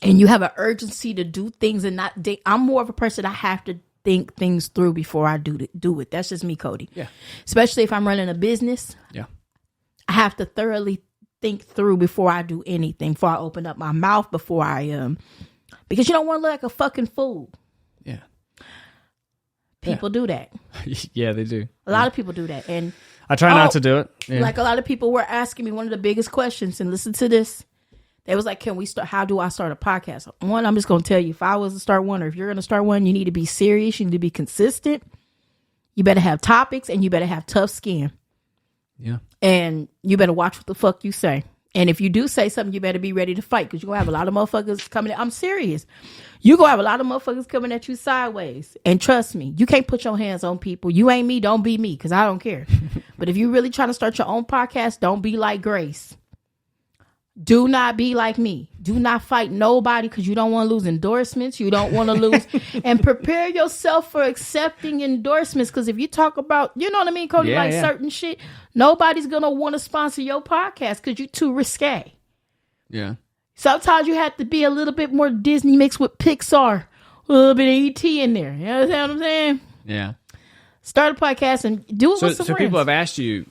you have an urgency to do things and not date, I'm more of a person, I have to think things through before I do it. That's just me, Cody. Yeah. Especially if I'm running a business. Yeah. I have to thoroughly think through before I do anything, before I open up my mouth, before I because you don't want to look like a fucking fool. Yeah. People do that. Yeah, they do. A lot of people do that. And I try not to do it. Yeah. Like a lot of people were asking me one of the biggest questions, and listen to this. They was like, can we start, how do I start a podcast? One, I'm just going to tell you, if I was to start one, or if you're going to start one, you need to be serious. You need to be consistent. You better have topics, and you better have tough skin. Yeah. And you better watch what the fuck you say. And if you do say something, you better be ready to fight, because you're going to have a lot of motherfuckers coming in. I'm serious. You're going to have a lot of motherfuckers coming at you sideways. And trust me, you can't put your hands on people. You ain't me, don't be me, because I don't care. But if you're really trying to start your own podcast, don't be like Grace. Do not be like me. Do not fight nobody, because you don't want to lose endorsements. You don't want to lose. And prepare yourself for accepting endorsements, because if you talk about, you know what I mean, Cody, certain shit, nobody's going to want to sponsor your podcast because you're too risque. Yeah. Sometimes you have to be a little bit more Disney mixed with Pixar. A little bit of E.T. in there. You understand what I'm saying? Yeah. Start a podcast and do it with some friends. So people have asked you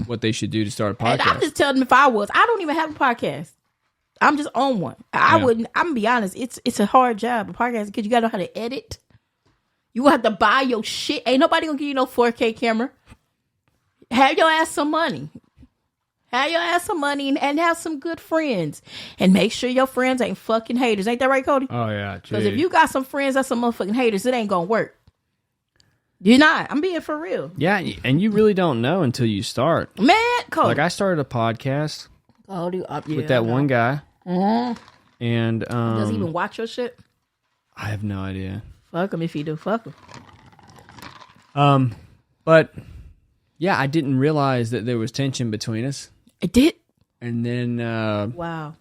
what they should do to start a podcast. And I'm just telling them, if I don't even have a podcast. I'm just on one. I'm going to be honest. It's a hard job, a podcast, because you got to know how to edit. You have to buy your shit. Ain't nobody going to give you no 4K camera. Have your ass some money. Have your ass some money and have some good friends. And make sure your friends ain't fucking haters. Ain't that right, Cody? Oh, yeah. Because if you got some friends that's some motherfucking haters, it ain't going to work. You're not. I'm being for real. Yeah, and you really don't know until you start. Man, Cody. Like, I started a podcast with that one guy. Mm-hmm. And does he even watch your shit? I have no idea. Fuck him if he do. Fuck him. But yeah, I didn't realize that there was tension between us. It did. And then wow,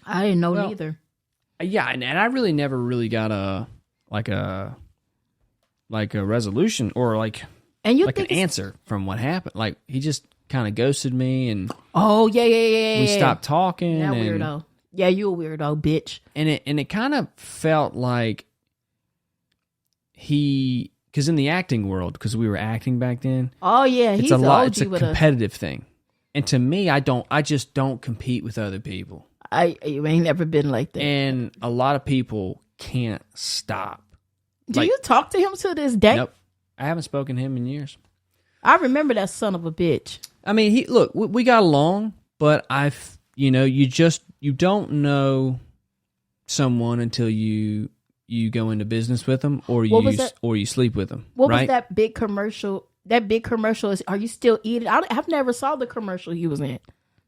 I didn't know neither. Yeah, and I really never really got a resolution or an answer from what happened. Like, he just kind of ghosted me, and we stopped talking. That weirdo. Yeah, you a weirdo, bitch. And it kind of felt like because in the acting world, because we were acting back then. Oh yeah, it's a competitive thing. And to me, I just don't compete with other people. You ain't never been like that. And a lot of people can't stop. Do you talk to him to this day? Nope. I haven't spoken to him in years. I remember that son of a bitch. I mean, we got along, but you don't know someone until you go into business with them or you sleep with them. What was that big commercial? That big commercial is, are you still eating? I've never saw the commercial he was in.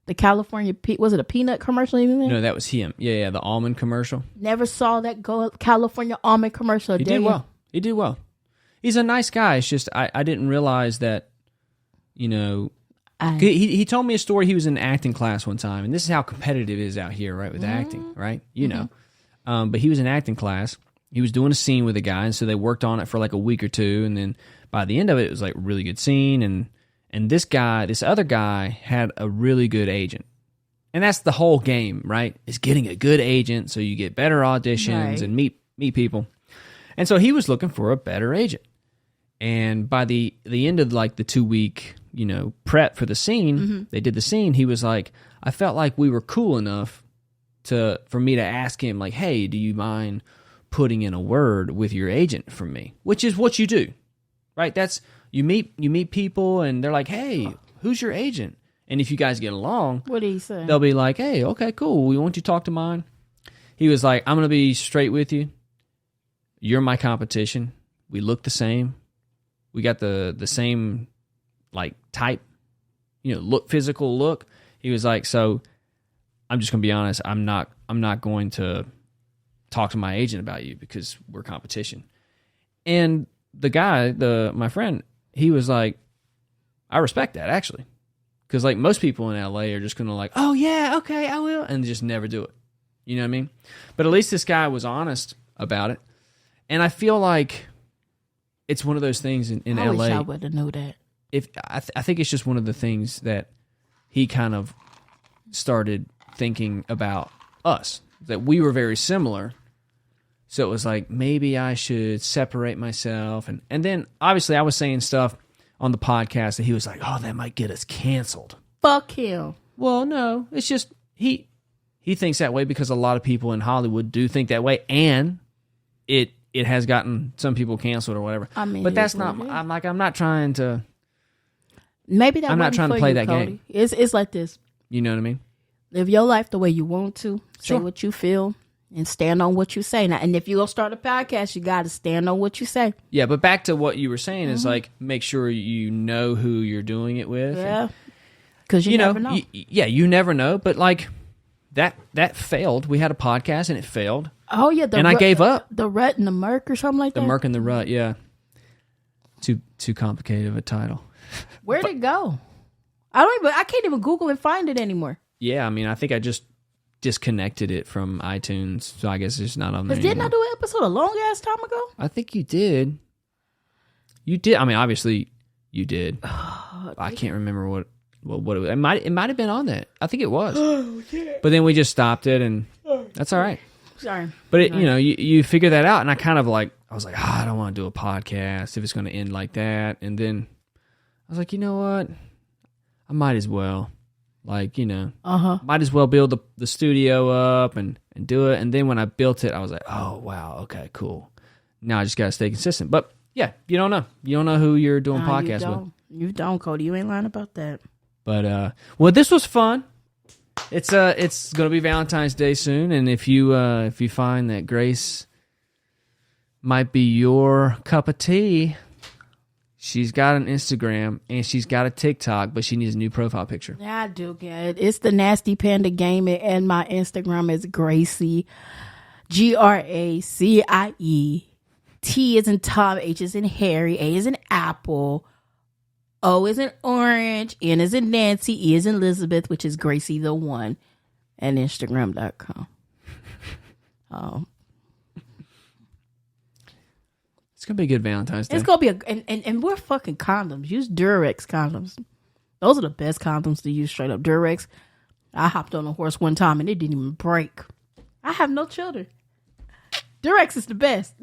The California, was it a peanut commercial he was in? No, that was him. Yeah, the almond commercial. Never saw that California almond commercial. He did well. He's a nice guy. It's just, I didn't realize that, he told me a story. He was in acting class one time, and this is how competitive it is out here, right, with acting, right? But he was in acting class. He was doing a scene with a guy, and so they worked on it for like a week or two, and then by the end of it, it was like a really good scene, and this other guy had a really good agent. And that's the whole game, right? Is getting a good agent so you get better auditions and meet people. And so he was looking for a better agent. And by the end of like the 2-week, prep for the scene, they did the scene, he was like, I felt like we were cool enough for me to ask him like, hey, do you mind putting in a word with your agent for me? Which is what you do, right? That's, you meet people and they're like, hey, who's your agent? And if you guys get along, what do you say? They'll be like, hey, okay, cool. We want you to talk to mine. He was like, I'm going to be straight with you. You're my competition. We look the same. We got the same like type, physical look. He was like, so I'm just going to be honest. I'm not going to talk to my agent about you because we're competition. And the guy, my friend, he was like, I respect that actually. Because like most people in LA are just going to like, oh yeah, okay, I will. And just never do it. You know what I mean? But at least this guy was honest about it. And I feel like it's one of those things in LA. I wish I would have known that. I think it's just one of the things that he kind of started thinking about us. That we were very similar. So it was like, maybe I should separate myself. And then obviously I was saying stuff on the podcast that he was like, oh, that might get us canceled. Fuck him. Well, no, it's just he thinks that way because a lot of people in Hollywood do think that way, and it has gotten some people canceled or whatever. I mean, but that's not. I'm not trying to. Maybe that. I'm not trying to play that Cody. game. It's like this. You know what I mean? Live your life the way you want to. Sure. Say what you feel. And stand on what you say. Now, and if you're going to start a podcast, you got to stand on what you say. Yeah, but back to what you were saying is like, make sure you know who you're doing it with. Yeah. Because you never know. You never know. But like, that failed. We had a podcast and it failed. Oh, yeah. I gave up. The Rut and the Merc or something like that? The Merc and the Rut, yeah. Too complicated of a title. Where'd it go? I can't even Google and find it anymore. Yeah, I mean, I think I just disconnected it from iTunes, so I guess it's not on there. Didn't I do an episode a long ass time ago? I think you did. You did. I mean, obviously you did. I can't remember what it might have been on that. I think it was. Oh, yeah. But then we just stopped it, and that's all right. Sorry. But you figure that out, and I was like, I don't want to do a podcast if it's going to end like that. And then I was like, you know what? I might as well. Like, might as well build the studio up and do it. And then when I built it, I was like, oh, wow, okay, cool. Now I just got to stay consistent. But, yeah, you don't know. You don't know who you're doing podcasts with. You don't, Cody. You ain't lying about that. But, well, this was fun. It's going to be Valentine's Day soon. And if you find that Grace might be your cup of tea, she's got an Instagram and she's got a TikTok, but she needs a new profile picture. Yeah, I do get it. It's the Nasty Panda Gaming, and my Instagram is Gracie, GRACIE. T is in Tom, H is in Harry, A is in Apple, O is in Orange, N is in Nancy, E is in Elizabeth, which is Gracie the One, and Instagram.com. It's going to be a good Valentine's Day. It's going to be and we're fucking condoms. Use Durex condoms. Those are the best condoms to use straight up. Durex. I hopped on a horse one time and it didn't even break. I have no children. Durex is the best.